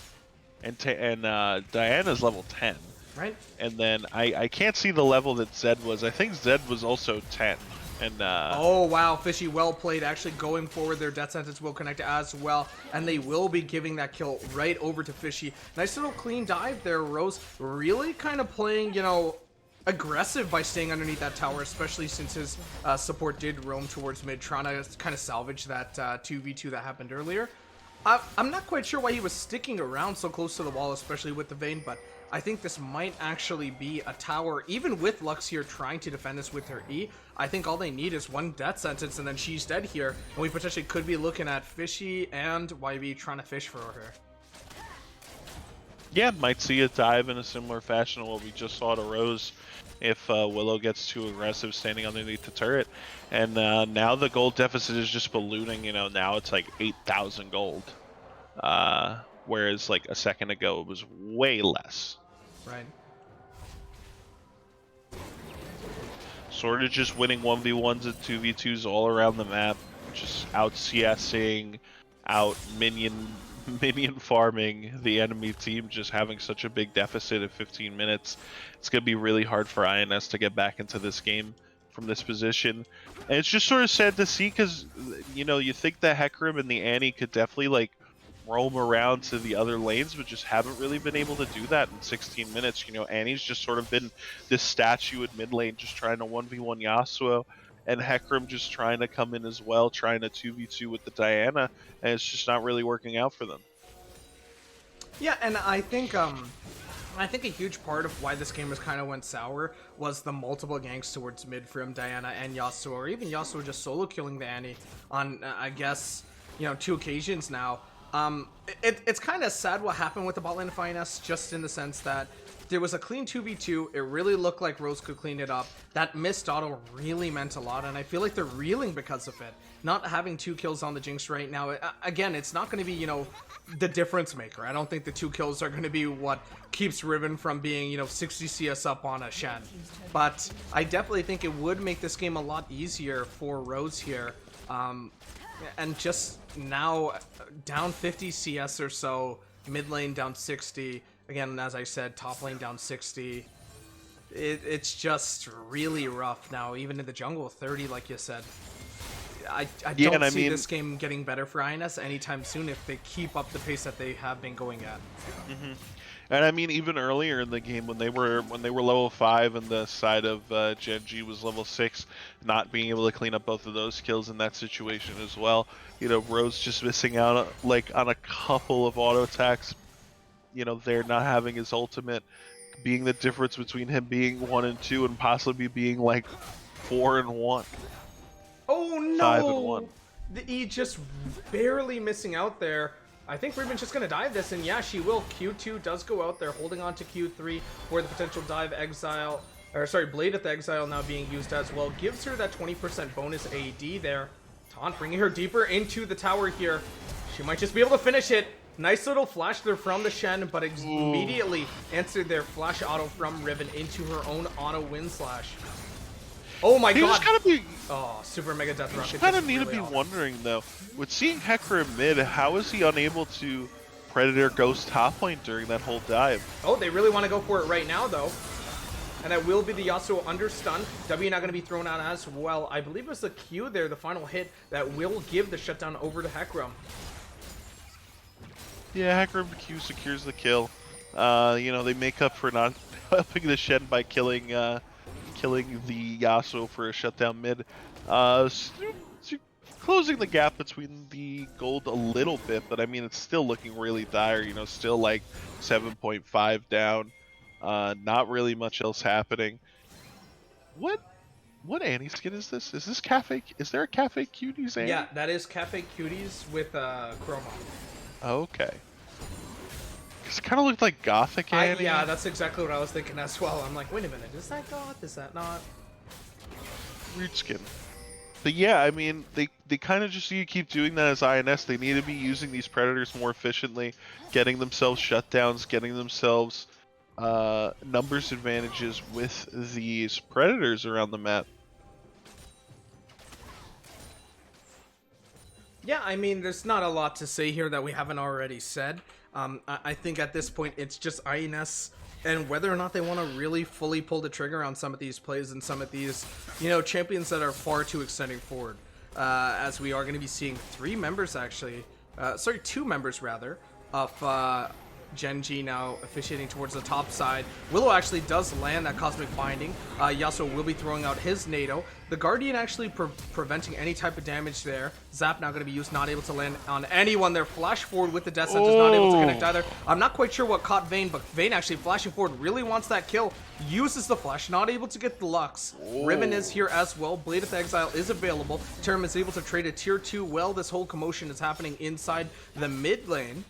and Diana's level 10. Right? And then I can't see the level that Zed was. I think Zed was also 10. And Oh, wow. Fishy, well played. Actually going forward, their death sentence will connect as well. And they will be giving that kill right over to Fishy. Nice little clean dive there. Rose really kind of playing, you know, aggressive by staying underneath that tower, especially since his support did roam towards mid, trying to kind of salvage that 2v2 that happened earlier. I'm not quite sure why he was sticking around so close to the wall, especially with the Vayne, but I think this might actually be a tower. Even with Lux here trying to defend this with her E, I think all they need is one death sentence and then she's dead here. And we potentially could be looking at Fishy and YB trying to fish for her. yeah, might see a dive in a similar fashion to what we just saw to Rose if Willow gets too aggressive standing underneath the turret. And now the gold deficit is just ballooning. You know, now it's like 8,000 gold. Whereas like a second ago it was way less. Right. Sort of just winning 1v1s and 2v2s all around the map. Just out CSing, out minion farming the enemy team, just having such a big deficit of 15 minutes. It's going to be really hard for INS to get back into this game from this position. And it's just sort of sad to see because, you know, you think the Hecarim and the Annie could definitely like roam around to the other lanes, but just haven't really been able to do that in 16 minutes. You know, Annie's just sort of been this statue in mid lane, just trying to 1v1 Yasuo, and Hecarim just trying to come in as well, trying to 2v2 with the Diana, and it's just not really working out for them. Yeah, and I think a huge part of why this game has kind of went sour was the multiple ganks towards mid from Diana and Yasuo, or even Yasuo just solo killing the Annie on, I guess, you know, 2 occasions now. It's kind of sad what happened with the bot lane of INS, just in the sense that there was a clean 2v2. It really looked like Rose could clean it up. That missed auto really meant a lot, and I feel like they're reeling because of it. Not having 2 kills on the Jinx right now, again, it's not going to be, you know, the difference maker. I don't think the 2 kills are going to be what keeps Riven from being, you know, 60 CS up on a Shen. But I definitely think it would make this game a lot easier for Rose here. And just now down 50 CS or so, mid lane down 60. Again, as I said, top lane down 60. It's just really rough now, even in the jungle, 30 like you said. I don't see this game getting better for INS anytime soon if they keep up the pace that they have been going at. Mm-hmm. And I mean, even earlier in the game, when they were level 5 and the side of GENG was level 6, not being able to clean up both of those kills in that situation as well. You know, Rose just missing out like on a couple of auto attacks. You know, they're not having his ultimate, being the difference between him being 1 and 2 and possibly being like 4 and 1. Oh no! 5 and 1. The E just barely missing out there. I think Riven's just going to dive this, and yeah, she will. Q2 does go out there, holding on to Q3 for the potential dive. Exile, or sorry, Blade at the Exile now being used as well. Gives her that 20% bonus AD there. Taunt bringing her deeper into the tower here. She might just be able to finish it. Nice little flash there from the Shen, but immediately answered their flash auto from Riven into her own auto wind slash. Oh my god! Just gotta be. Oh, super mega death rocket. You kind of need to be wondering though, with seeing Hecarim mid, how is he unable to Predator Ghost top lane during that whole dive? Oh, they really want to go for it right now though. And that will be the Yasuo under stun. W not going to be thrown out as well. I believe it was the Q there, the final hit, that will give the shutdown over to Hecarim. Yeah, Hecarim Q secures the kill. You know, they make up for not helping the Shen by killing the Yasuo for a shutdown mid. Closing the gap between the gold a little bit, but I mean, it's still looking really dire, you know, still like 7.5 down. Not really much else happening. What Annie skin is this? Is this Cafe? Is there a Cafe Cuties Annie? Yeah, that is Cafe Cuties with Chroma. Okay. Because it kind of looked like Gothic Annie. Yeah, that's exactly what I was thinking as well. I'm like, wait a minute, is that goth? Is that not? Weird skin. But yeah, I mean, they kind of just need to keep doing that as INS. They need to be using these predators more efficiently, getting themselves shutdowns, getting themselves numbers advantages with these predators around the map. Yeah, I mean, there's not a lot to say here that we haven't already said. I think at this point it's just INS and whether or not they want to really fully pull the trigger on some of these plays and some of these, you know, champions that are far too extending forward. As we are going to be seeing 2 members rather, of GENG now officiating towards the top side. Willow actually does land that Cosmic Binding. Yasuo will be throwing out his NATO. The Guardian actually preventing any type of damage there. Zap now going to be used, not able to land on anyone there. Flash forward with the Death Sentence, not able to connect either. I'm not quite sure what caught Vayne, but Vayne actually flashing forward, really wants that kill. Uses the flash, not able to get the Lux. Riven is here as well. Blade of Exile is available. Terram is able to trade a tier 2 while this whole commotion is happening inside the mid lane.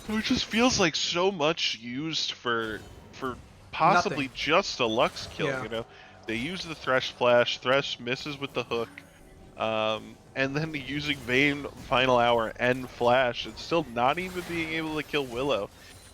It just feels like so much used for possibly Nothing. just a Lux kill, Yeah. you know? They use the Thresh flash, Thresh misses with the hook, and then using Vayne Final Hour and Flash, and still not even being able to kill Willow.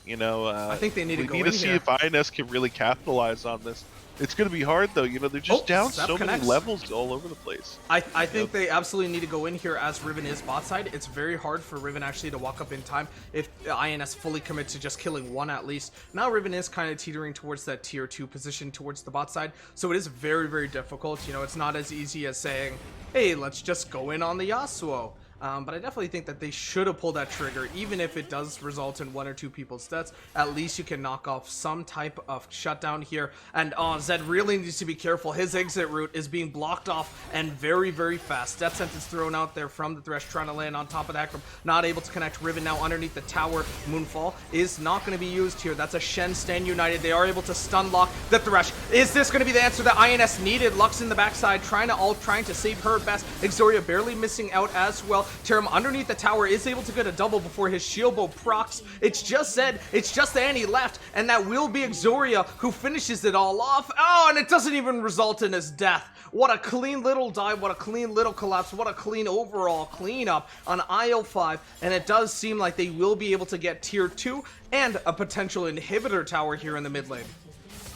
You know, I think they need to go in We need to see here. if INS can really capitalize on this. It's going to be hard, though. You know, they're just down Zap so connects. many levels all over the place. I think they absolutely need to go in here as Riven is bot side. It's very hard for Riven actually to walk up in time if INS fully commit to just killing one at least. Now Riven is kind of teetering towards that tier 2 position towards the bot side, so it is very, very difficult. You know, it's not as easy as saying, hey, let's just go in on the Yasuo. But I definitely think that they should have pulled that trigger, even if it does result in 1 or 2 people's deaths. At least you can knock off some type of shutdown here. And Zed really needs to be careful. His exit route is being blocked off and very, very fast. Death Sentence thrown out there from the Thresh, trying to land on top of the Hecarim. Not able to connect. Riven now underneath the tower. Moonfall is not going to be used here. That's a Shen stand united. They are able to stun lock the Thresh. Is this going to be the answer that INS needed? Lux in the backside, trying to save her best. Exoria barely missing out as well. Terram underneath the tower is able to get a double before his shield bow procs. It's just Zed, it's just Annie left, and that will be Exoria who finishes it all off. Oh, and it doesn't even result in his death. What a clean little dive, what a clean little collapse, what a clean overall cleanup on IL5, and it does seem like they will be able to get tier 2 and a potential inhibitor tower here in the mid lane.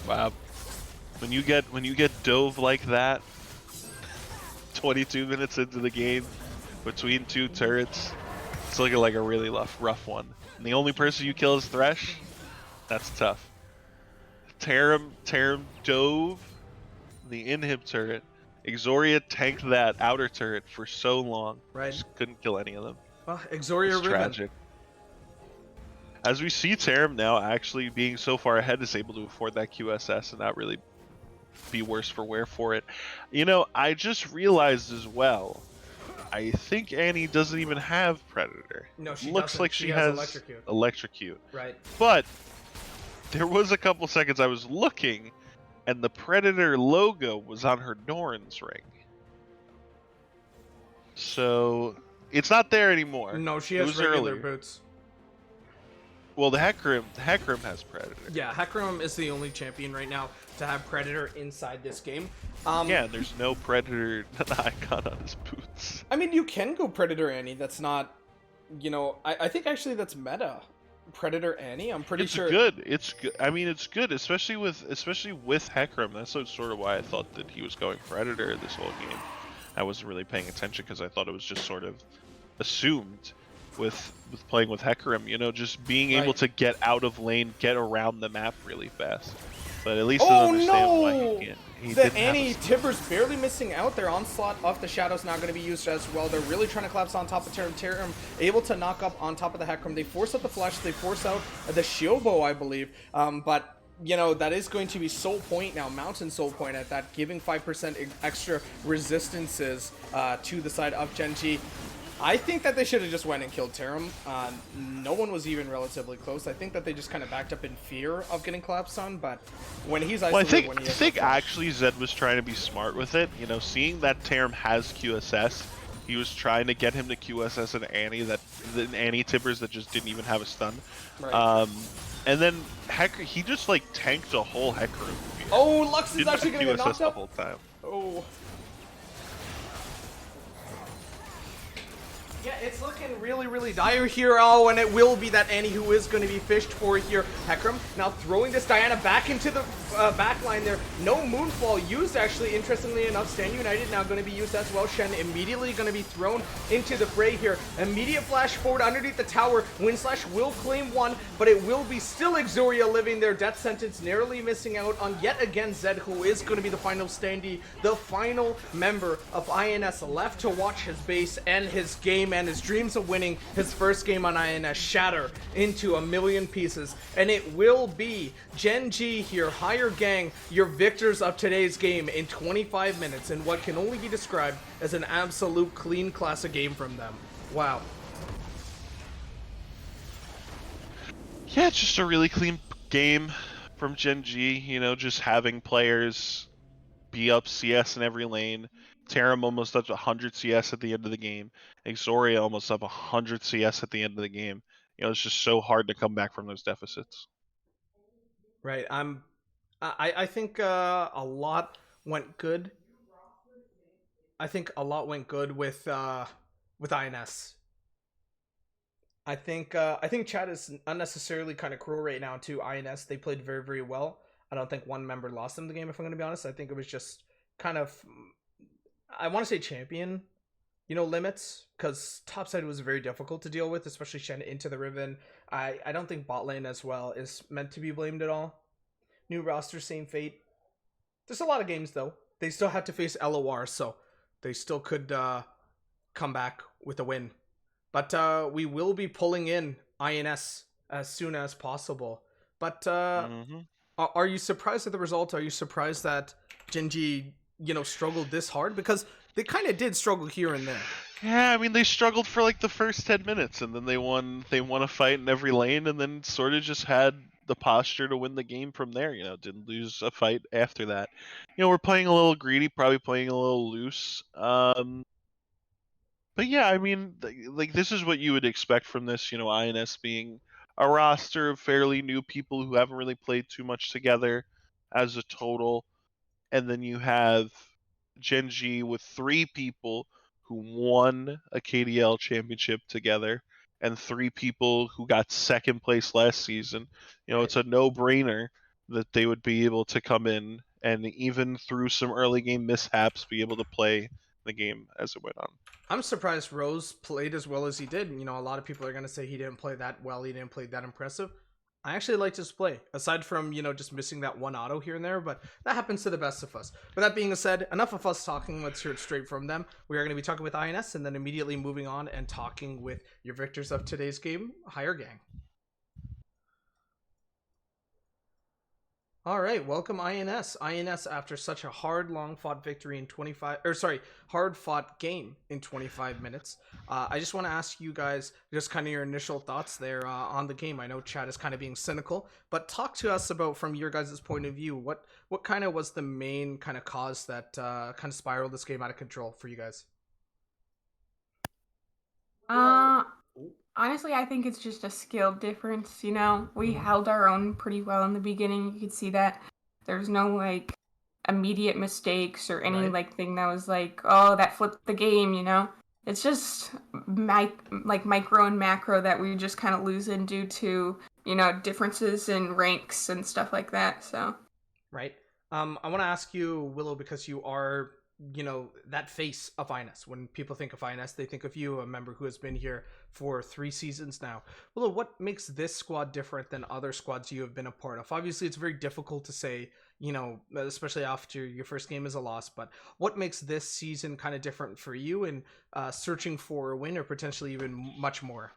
Wow. When you get dove like that, 22 minutes into the game, between 2 turrets, it's looking like a really rough one. And the only person you kill is Thresh. That's tough. Terram dove the inhib turret. Exoria tanked that outer turret for so long. Right. Just couldn't kill any of them. Well, Exoria It's Riven. tragic. As we see Terram now actually being so far ahead is able to afford that QSS and not really be worse for wear for it. You know, I just realized as well, I think Annie doesn't even have Predator. No, she Looks doesn't. like she has Electrocute. Electrocute. Right. But there was a couple seconds I was looking, and the Predator logo was on her Doran's ring. So it's not there anymore. No, she It has was regular earlier. boots. Well, the Hecarim has Predator. Yeah, Hecarim is the only champion right now to have Predator inside this game. Yeah, there's no Predator icon on his boots. I mean, you can go Predator Annie. That's not, you know, I think actually that's meta. Predator Annie. I'm pretty It's sure. good. It's good. I mean, it's good, especially with Hecarim. That's sort of why I thought that he was going Predator this whole game. I wasn't really paying attention because I thought it was just sort of assumed with playing with Hecarim. You know, just being able Right. to get out of lane, get around the map really fast. But at least I Oh understand why no! he can't. He The didn't have Annie a- Tibbers barely missing out. Their onslaught of the shadows not going to be used as well. They're really trying to collapse on top of Terram. Terram able to knock up on top of the Hecarim. They force out the flash. They force out the shield bow, I believe. But you know, that is going to be Soul Point now, Mountain Soul Point at that, giving 5% extra resistances to the side of GENG. I think that they should have just went and killed Terram. No one was even relatively close. I think that they just kind of backed up in fear of getting collapsed on, but when he's Well, I isolated, think actually Zed was trying to be smart with it. You know, seeing that Terram has QSS, He was trying to get him to QSS an Annie Tibbers that just didn't even have a stun. Right. And then he just like tanked a whole Heck Room. Oh, Lux is Didn't actually have gonna get QSS knocked the up. whole time. Oh. Yeah, it's looking really, really dire here. Oh, and it will be that Annie who is going to be fished for here. Hecarim now throwing this Diana back into the back line there. No Moonfall used, actually, interestingly enough. Stand United now going to be used as well. Shen immediately going to be thrown into the fray here. Immediate flash forward underneath the tower. Windslash will claim one, but it will be still Exoria living their death sentence, narrowly missing out on yet again Zed, who is going to be the final standee, the final member of INS left to watch his base and his game and his dreams of winning his first game on INS shatter into a million pieces. And it will be GENG here, GEHR Gang, your victors of today's game in 25 minutes in what can only be described as an absolute clean classic game from them. Wow. Yeah, it's just a really clean game from GENG, you know, just having players be up CS in every lane. Tarim almost up 100 CS at the end of the game. Exoria almost up 100 CS at the end of the game. You know, it's just so hard to come back from those deficits. Right. I think a lot went good. I think a lot went good with INS. I think Chad is unnecessarily kind of cruel right now to INS. They played very, very well. I don't think one member lost them the game, if I'm going to be honest. I think it was just kind of, I want to say champion, limits, because topside was very difficult to deal with, especially Shen into the Riven. I don't think bot lane as well is meant to be blamed at all. New roster, same fate. There's a lot of games though. They still had to face LOR, so they still could come back with a win. But we will be pulling in INS as soon as possible. But are you surprised at the result? Are you surprised that GENG, struggled this hard? Because they kind of did struggle here and there. Yeah, I mean they struggled for like the first 10 minutes, and then they won a fight in every lane, and then sort of just had the posture to win the game from there. You know, didn't lose a fight after that. You know, we're playing a little greedy, probably playing a little loose. But yeah, I mean, like this is what you would expect from this. You know, INS being a roster of fairly new people who haven't really played too much together as a total, and then you have GENG with 3 people who won a KDL championship together, and 3 people who got second place last season. You know, Right. it's a no-brainer that they would be able to come in and even through some early game mishaps be able to play the game as it went on. I'm surprised Rose played as well as he did. A lot of people are going to say he didn't play that well. He didn't play that impressive. I actually liked his play, aside from, just missing that one auto here and there, but that happens to the best of us. With that being said, enough of us talking. Let's hear it straight from them. We are going to be talking with INS and then immediately moving on and talking with your victors of today's game, GEHR Gang. All right, welcome INS. INS, after such a hard, long-fought victory in hard-fought game in 25 minutes. I just want to ask you guys just kind of your initial thoughts there on the game. I know Chad is kind of being cynical, but talk to us about, from your guys' point of view, what kind of was the main kind of cause that kind of spiraled this game out of control for you guys? Honestly, I think it's just a skill difference, We held our own pretty well in the beginning. You could see that there's no, immediate mistakes or any, Right. thing that was oh, that flipped the game, It's just, micro and macro that we just kind of lose in due to, differences in ranks and stuff like that, so. Right. I want to ask you, Willow, because you are, that face of INS. When people think of INS, they think of you, a member who has been here for 3 seasons now. Willow, what makes this squad different than other squads you have been a part of? Obviously, it's very difficult to say, especially after your first game is a loss, but what makes this season kind of different for you in searching for a win or potentially even much more?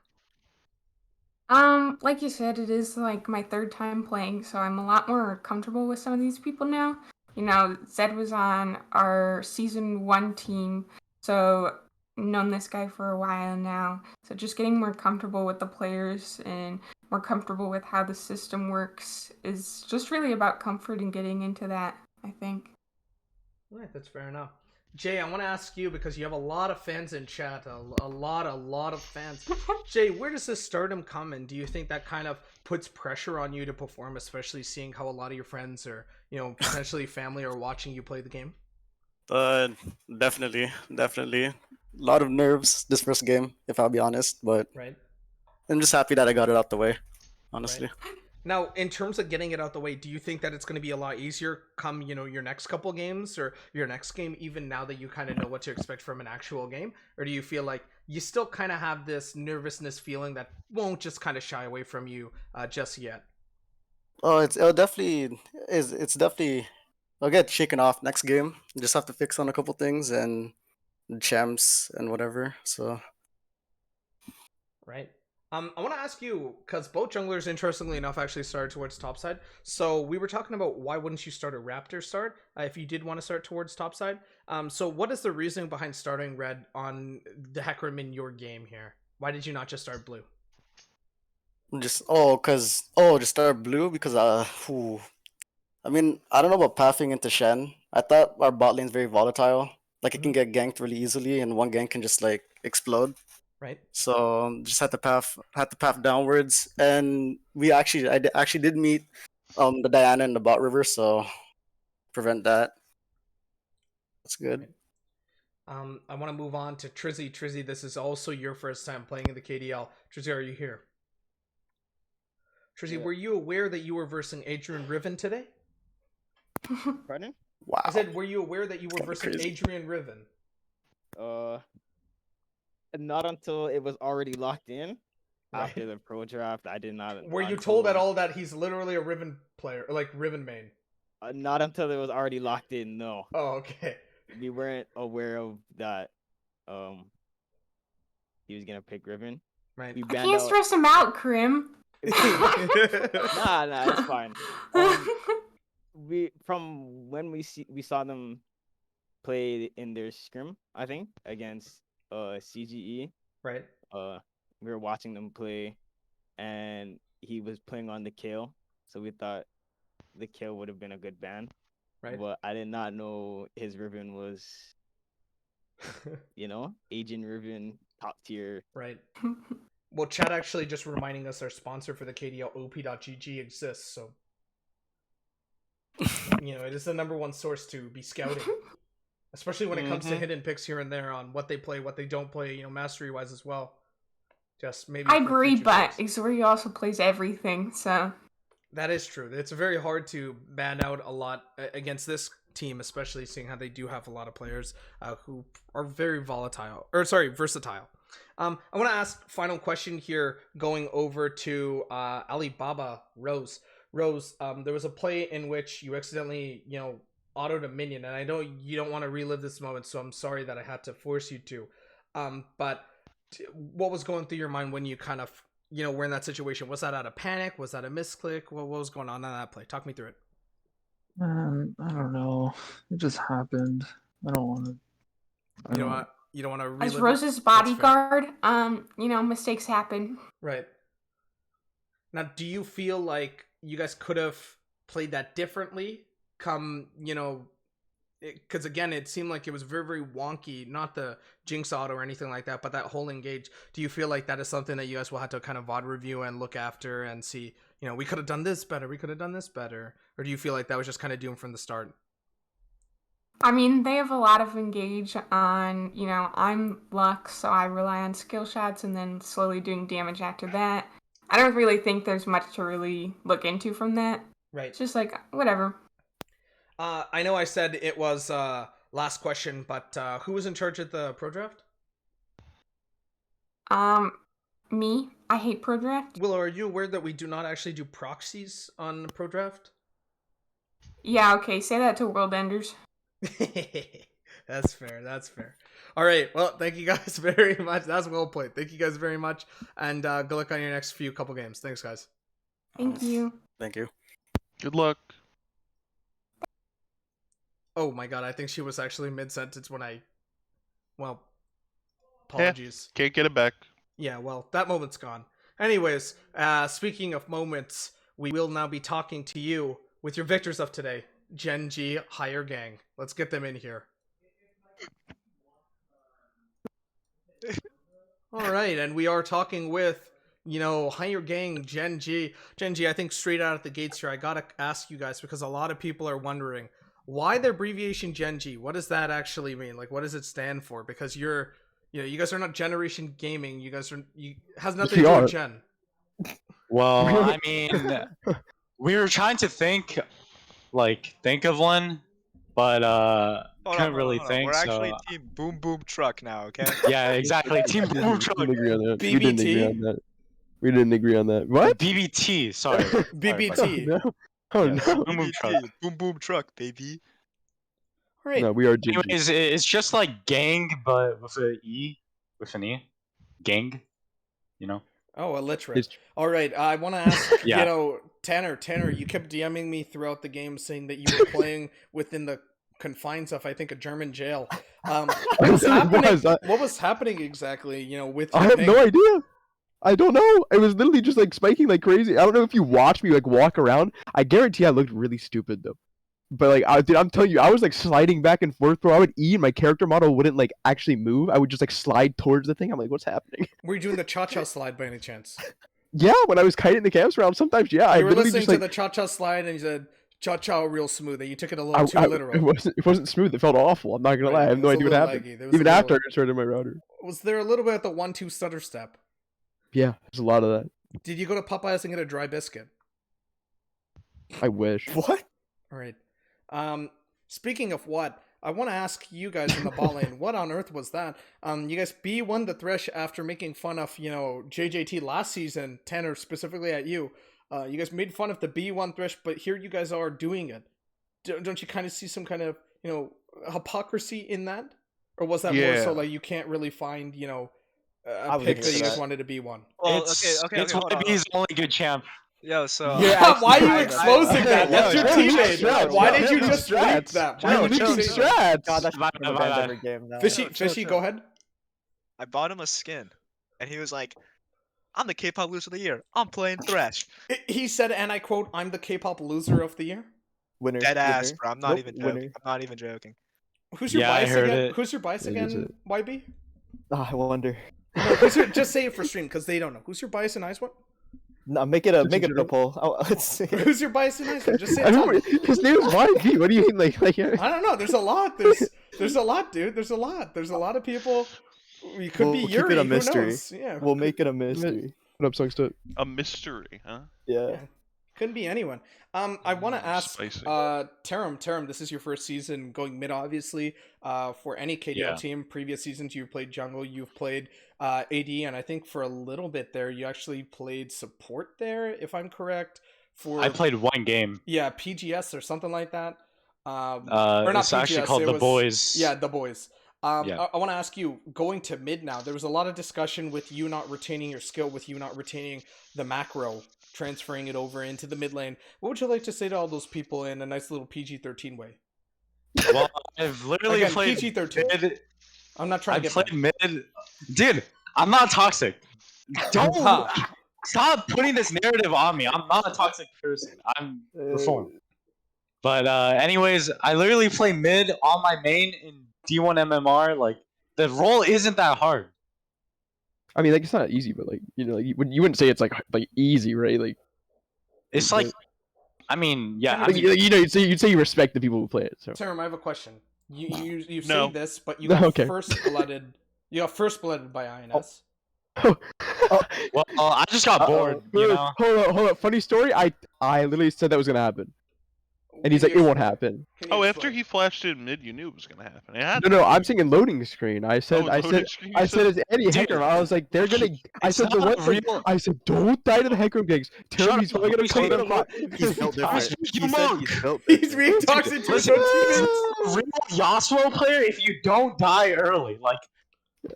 Like you said, it is my 3rd time playing, so I'm a lot more comfortable with some of these people now. Zed was on our season 1 team, so known this guy for a while now. So just getting more comfortable with the players and more comfortable with how the system works is just really about comfort and getting into that, I think. Right, that's fair enough. Jay, I want to ask you because you have a lot of fans in chat, a lot of fans. Jay, where does this stardom come in? Do you think that kind of puts pressure on you to perform, especially seeing how a lot of your friends or potentially family are watching you play the game? Uh, definitely. A lot of nerves this first game, if I'll be honest, but Right. I'm just happy that I got it out the way, honestly. Right. Now, in terms of getting it out the way, do you think that it's going to be a lot easier come, your next couple games or your next game, even now that you kind of know what to expect from an actual game? Or do you feel like you still kind of have this nervousness feeling that won't just kind of shy away from you just yet? Oh, it'll definitely is. It's definitely. I'll get shaken off next game. Just have to fix on a couple things and champs and whatever. So Right. I want to ask you because both junglers, interestingly enough, actually started towards topside. So we were talking about why wouldn't you start a Raptor start if you did want to start towards topside. So what is the reasoning behind starting red on the Hecarim in your game here? Why did you not just start blue? just just start blue because I mean, I don't know about pathing into Shen. I thought our bot lane's very volatile. Like it can get ganked really easily, and one gank can just like explode. Right. So just had to path downwards, and actually did meet the Diana in the bot river, so prevent that. That's good. Right. I want to move on to Trizzy. Trizzy, this is also your first time playing in the KDL. Trizzy, are you here? Trizzy, were you aware that you were versing Adrian Riven today? Pardon? Wow. I said, were you aware that you were Kinda versing crazy. Adrian Riven? Not until it was already locked in. Right. After the pro draft, I did not. Were you told at all that he's literally a Riven player, like Riven main? Not until it was already locked in. No, Oh, okay. we weren't aware of that. He was gonna pick Riven. Right. We I banned can't out. stress him out, Krim. Nah, it's fine. From when we saw them play in their scrim, I think against CGE. Right. We were watching them play, and he was playing on the Kale, so we thought the Kale would have been a good ban. Right. But I did not know his Riven was, Agent Riven, top tier. Right. Well, chat actually just reminding us our sponsor for the KDL OP.GG exists, so it is the #1 source to be scouting, especially when it comes to hidden picks here and there on what they play, what they don't play, mastery wise as well. Just maybe. I agree, but Xuri also plays everything, so. That is true. It's very hard to ban out a lot against this team, especially seeing how they do have a lot of players who are very versatile. I want to ask final question here, going over to Alibaba Rose. Rose, there was a play in which you accidentally, autoed a minion, and I know you don't want to relive this moment, so I'm sorry that I had to force you to. But what was going through your mind when you kind of, were in that situation? Was that out of panic? Was that a misclick? What was going on in that play? Talk me through it. I don't know. It just happened. I don't want to. You don't want to relive As Rose's bodyguard, mistakes happen. Right. Now, do you feel like you guys could have played that differently? Because again, it seemed like it was very, very wonky. Not the Jinx auto or anything like that, but that whole engage. Do you feel like that is something that you guys will have to kind of VOD review and look after and see, we could have done this better, we could have done this better? Or do you feel like that was just kind of doomed from the start? I mean, they have a lot of engage on, I'm Lux, so I rely on skill shots and then slowly doing damage after that. I don't really think there's much to really look into from that. Right. It's just like, whatever. I know I said it was last question, but who was in charge at the pro draft? Me. I hate pro draft. Willow, are you aware that we do not actually do proxies on pro draft? Yeah, okay, say that to World Enders. That's fair. All right, well, thank you guys very much. That's well played. Thank you guys very much, and good luck on your next couple games. Thanks, guys. Thank you. Thank you. Good luck. Oh my god, I think she was actually mid-sentence when apologies. Can't get it back. Yeah, well, that moment's gone. Anyways, speaking of moments, we will now be talking to you with your victors of today, GENG, GEHR Gang. Let's get them in here. All right, and we are talking with, H1ghr Gang, Gen G. Gen G, I think straight out of the gates here, I gotta ask you guys, because a lot of people are wondering, why the abbreviation Gen G? What does that actually mean? Like, what does it stand for? Because you guys are not Generation Gaming. You guys has nothing to do with Gen. Well, I mean, we were trying to think of one, but couldn't really think. We're actually So Team Boom Boom Truck now, okay? yeah, exactly. Team Boom We Truck. didn't agree on that. We didn't agree BBT? on that. We didn't agree on that. What? BBT. Sorry. BBT. No. Oh Yes. no. Boom Boom Truck. BBT, Boom Boom Truck, baby. All right. No, we are Gen G. Anyways, it's just like gang, but with an E. Gang. You know. Oh, illiterate. It's- All right, I want to ask, Yeah. Tanner, you kept DMing me throughout the game saying that you were playing within the confines of, I think, a German jail. What was happening? What was happening exactly? With your I have ping? no idea. I don't know. It was literally just like spiking like crazy. I don't know if you watched me like walk around. I guarantee I looked really stupid though. But like, I'm telling you, I was like sliding back and forth, bro. I would E, and my character model wouldn't like actually move. I would just like slide towards the thing. I'm like, what's happening? Were you doing the cha-cha slide by any chance? Yeah, when I was kiting the camps around, sometimes yeah. I You were literally listening just to like the cha-cha slide and you said cha-cha real smooth, and you took it a little too literal. It wasn't smooth. It felt awful. I'm not gonna lie. I have It no was a idea what little happened. laggy. There was Even a after little- I started my router. Was there a little bit of the 1-2 stutter step? Yeah, there's a lot of that. Did you go to Popeyes and get a dry biscuit? I wish. What? All right. Speaking of what, I want to ask you guys in the bot lane, what on earth was that? You guys B1 the Thresh after making fun of, JJT last season, Tanner, specifically at you. You guys made fun of the B1 Thresh, but here you guys are doing it. Don't you kind of see some kind of, hypocrisy in that? Or was that more Yeah. so like you can't really find, I a was pick thinking that you guys that. wanted to be one? Well, It's okay, hold on. YB's only good champ. Yo, so Yeah, why are you I- exposing that? That's your Yo, teammate. strats, Why yo, did you yo, just strats. leak that? You're Why would you leaking say that? strats. God, that's My gonna bad. ban every game now. Fishy, chill. go ahead. I bought him a skin, and he was like, "I'm the K-pop loser of the year. I'm playing Thresh." He said, and I quote, "I'm the K-pop loser of the year." Winner. Dead ass, winner. bro. I'm not Nope, even joking. winner. I'm not even joking. Who's your Yeah, I bias heard again? it. Who's your bias That is again, YB? I wonder. No, just say it for stream because they don't know. Who's your bias in Ice One? No, make it a General. poll. Let's see. Who's your bias in Ice One? Just say I it. Tell remember, me. his name is YB. What do you mean? Like I don't know. There's a lot. There's a lot, dude. There's a lot. There's a lot of people. You could be We'll keep Yuri. it a Who mystery. knows? Yeah. We'll make it a mystery. what up, Songstut? A mystery, huh? Yeah. Yeah. Couldn't be anyone. I want to ask, Spicy. Tarum, this is your first season going mid, obviously. For any KDL Yeah. team, previous seasons you've played jungle, you've played AD, and I think for a little bit there you actually played support there, if I'm correct. For I played one game. yeah, PGS or something like that. Or not It's actually PGS, called it The was- Boys. Yeah, the boys. Yeah. I want to ask you, going to mid now, there was a lot of discussion with you not retaining your skill, with you not retaining the macro, transferring it over into the mid lane. What would you like to say to all those people in a nice little PG-13 way? Well, I've literally Again, played PG-13. mid. I'm not trying I to get played mad. mid. Dude, I'm not toxic. Don't Huh. stop putting this narrative on me. I'm not a toxic person. I'm reformed. But anyways, I literally play mid on my main in D1 MMR. Like the role isn't that hard. I mean, like it's not easy, but like like, you wouldn't say it's like easy, right? Like It's like, I mean, yeah. I like, mean, you'd say you respect the people who play it. So Tarum, I have a question. You No. say this, but you No, got okay. first blooded. You got first blooded by INS. well, I just got bored. You know. Hold up. Funny story. I literally said that was gonna happen, and he's Can like, you it won't explain? happen. Can you Oh, after explain? he flashed in mid, you knew it was gonna happen. It had No, I'm saying in loading screen. I said, Oh, I loading said, screen, I you said it's any Dude, hacker. I was like, they're gonna. I it's said the not one thing. real. I said, don't die to the hacker gangs. Tell Shut me he's up. probably gonna He's play so the bot. He's built different. You He said monk. he's built He's different. being toxic to his Listen, own teammates. real Yasuo player if you don't die early. Like,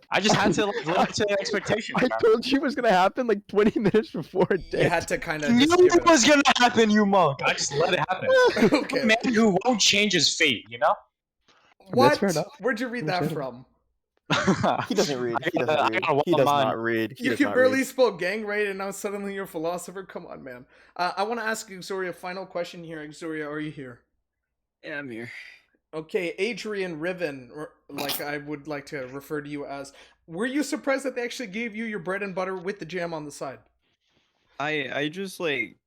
I just had to like, live up to the expectations. I man. told you it was gonna happen like 20 minutes before it You did. had to kind of. You knew it was gonna happen, you monk. I just let it happen. Okay. A man who won't change his fate, you know? What? fair enough. Where'd you read that Understandable. from? He doesn't read. He I doesn't got read. a He does one-man. not read. He You does can not barely read. spell gang right, and now suddenly you're a philosopher. Come on, man. I want to ask Exoria a final question here. Exoria, are you here? Yeah, I'm here. Okay, Adrian Riven, or like I would like to refer to you as. Were you surprised that they actually gave you your bread and butter with the jam on the side? I just like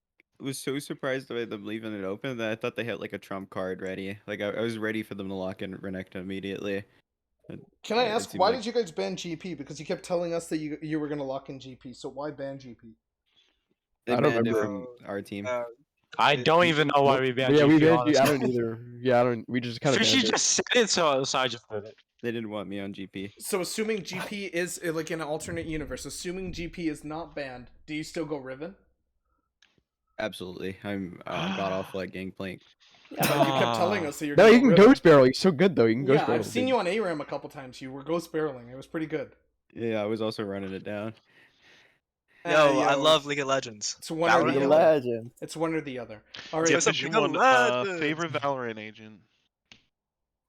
was so surprised by them leaving it open that I thought they had like a trump card ready. Like I was ready for them to lock in Renekton immediately. Can I It ask, seemed why like did you guys ban GP? Because you kept telling us that you were going to lock in GP, so why ban GP? they I don't banned it remember. from our team. I don't even know why we banned Yeah, we GP, banned you. I honestly. don't either. Yeah, I don't. We just kind of Fishy banned it. just said it, so I just did it. They didn't want me on GP. So assuming GP is like in an alternate universe, assuming GP is not banned, do you still go Riven? Absolutely. I'm god awful at Gangplank. Yeah, but you kept telling us that you're No, going you can Riven. ghost barrel. He's so good though. You can ghost Yeah, barrel. I've seen you on ARAM a couple times. You were ghost barreling. It was pretty good. Yeah, I was also running it down. Yo, I love League of Legends. It's one or Valorant? the other. It's one or the other. All right. Yeah, What's up, Fishy League of one, Legends? favorite Valorant agent.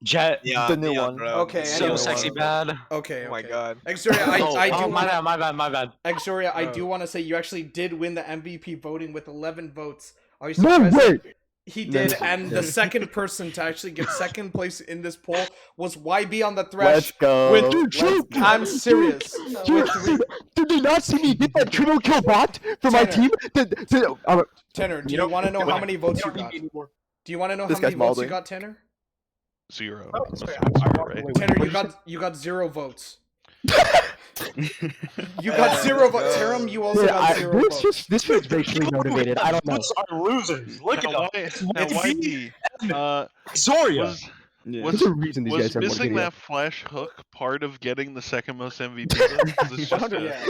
Jet. Yeah, new one. bro. Okay, So anyway. sexy bad. Okay. Oh my god. Exoria, I do my wanna, bad, my bad. Exoria, I Oh. do want to say you actually did win the MVP voting with 11 votes. Are you No surprised? way. He did, No. and the second person to actually get second place in this poll was YB on the Thresh. Let's go. With, Dude, true. I'm serious. Dude, did they not see me get that triple kill bot for my Tanner. team? Tanner, do you want to know how many votes you got? Do you want to know This how many guy's votes you molding. got, Tanner? 0. Oh, Must sorry, have been 0, right? Tanner, you got 0 votes. You got 0 votes. Terum, you also got 0 votes. This feels racially motivated. I don't know. Those are losers. Look at Now, them. now YB, Zoria. was Yeah. There's a reason these was guys have one missing video. that flash hook part of getting the second most MVP? Because it's just a- Yeah.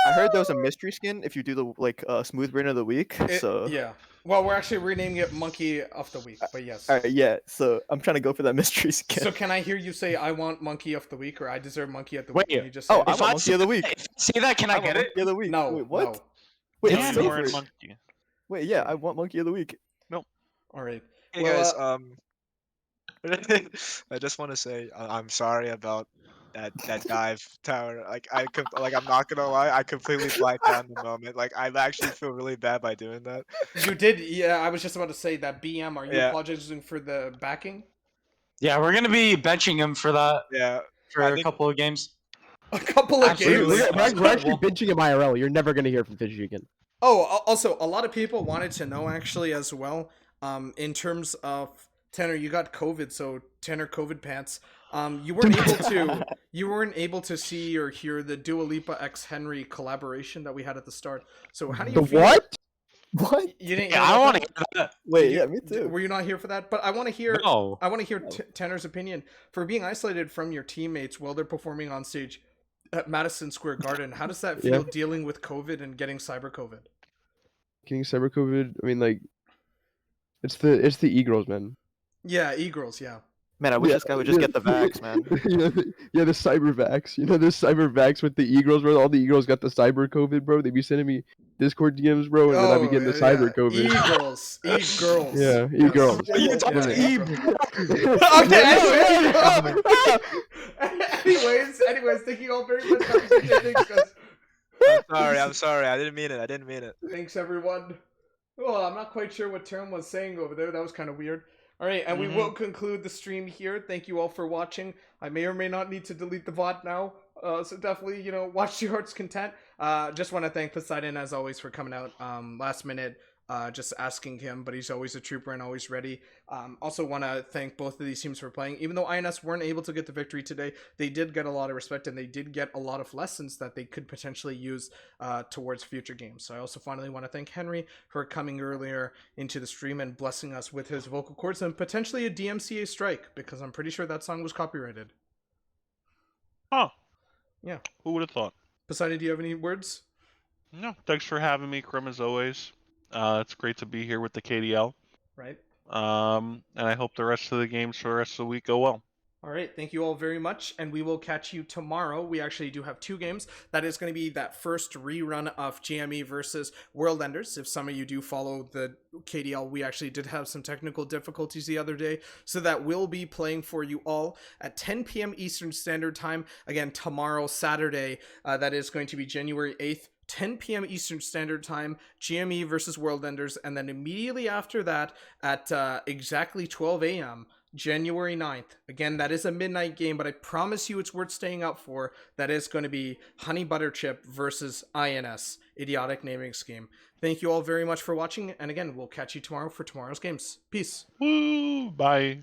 I heard there was a mystery skin if you do the smooth brain of the week. So Yeah. Well, we're actually renaming it Monkey of the Week, but yes. Alright, yeah. So I'm trying to go for that mystery skin. So can I hear you say I want Monkey of the Week or I deserve Monkey of the Wait. Week? And you just Oh, say I it? want Monkey of the Week. If you say that, can I get it? Monkey of the week. No. Wait, what? No. Wait, Yeah, it's you weren't Silver. monkey. Wait, yeah, I want Monkey of the Week. All right. Hey Well, guys, I just want to say I'm sorry about that dive tower. Like I'm not gonna lie, I completely blacked out in the moment. Like I actually feel really bad by doing that. You did, yeah. I was just about to say that. BM, are you Yeah. apologizing for the backing? Yeah, we're gonna be benching him for that Yeah. for I a think- couple of games. A couple of Absolutely. games. We're actually benching him IRL. You're never gonna hear from Fishy again. Oh, also, a lot of people wanted to know actually as well. In terms of Tanner, you got COVID, so Tanner COVID pants. You weren't able to see or hear the Dua Lipa X Henry collaboration that we had at the start. So how do you The feel? what? What? You didn't. Yeah, hear I about want to that? hear that. Wait, You- yeah, me too. Were you not here for that? But I want to hear. No. I want to hear Tanner's opinion for being isolated from your teammates while they're performing on stage at Madison Square Garden. How does that feel dealing with COVID and getting cyber COVID? Getting cyber COVID. I mean, like, it's the e-girls, man. Yeah, e-girls. Yeah. Man, I wish Yeah, this guy would just yeah, get the vax, man. The cyber vax. You know, the cyber vax with the e-girls, bro. All the e-girls got the cyber COVID, bro. They be sending me Discord DMs, bro, and then I be getting the cyber COVID. E-girls. E-girls. Yeah, e-girls. You talk to Anyways, thank you all very much. Have a good day. Thanks, guys. I'm sorry. I didn't mean it. Thanks, everyone. Well, I'm not quite sure what Term was saying over there. That was kind of weird. All right, and we will conclude the stream here. Thank you all for watching. I may or may not need to delete the VOD now, so definitely, watch to your heart's content. Just want to thank Poseidon, as always, for coming out last minute, just asking him, but he's always a trooper and always ready. Also want to thank both of these teams for playing. Even though INS weren't able to get the victory today, they did get a lot of respect, and they did get a lot of lessons that they could potentially use towards future games. So I also finally want to thank Henry for coming earlier into the stream and blessing us with his vocal cords and potentially a DMCA strike, because I'm pretty sure that song was copyrighted. Huh. Yeah. Who would have thought? Poseidon, do you have any words? No. Thanks for having me, Krim, as always. It's great to be here with the KDL. Right. And I hope the rest of the games for the rest of the week go well. All right, thank you all very much, and we will catch you tomorrow. We actually do have 2 games. That is going to be that first rerun of GME versus World Enders. If some of you do follow the KDL, we actually did have some technical difficulties the other day, so that will be playing for you all at 10 p.m. Eastern Standard Time. Again, tomorrow, Saturday, that is going to be January 8th. 10 p.m. Eastern Standard Time, GME versus World Enders, and then immediately after that, at exactly 12 a.m., January 9th. Again, that is a midnight game, but I promise you it's worth staying up for. That is going to be Honey Butter Chip versus INS, Idiotic Naming Scheme. Thank you all very much for watching, and again, we'll catch you tomorrow for tomorrow's games. Peace. Woo! Bye.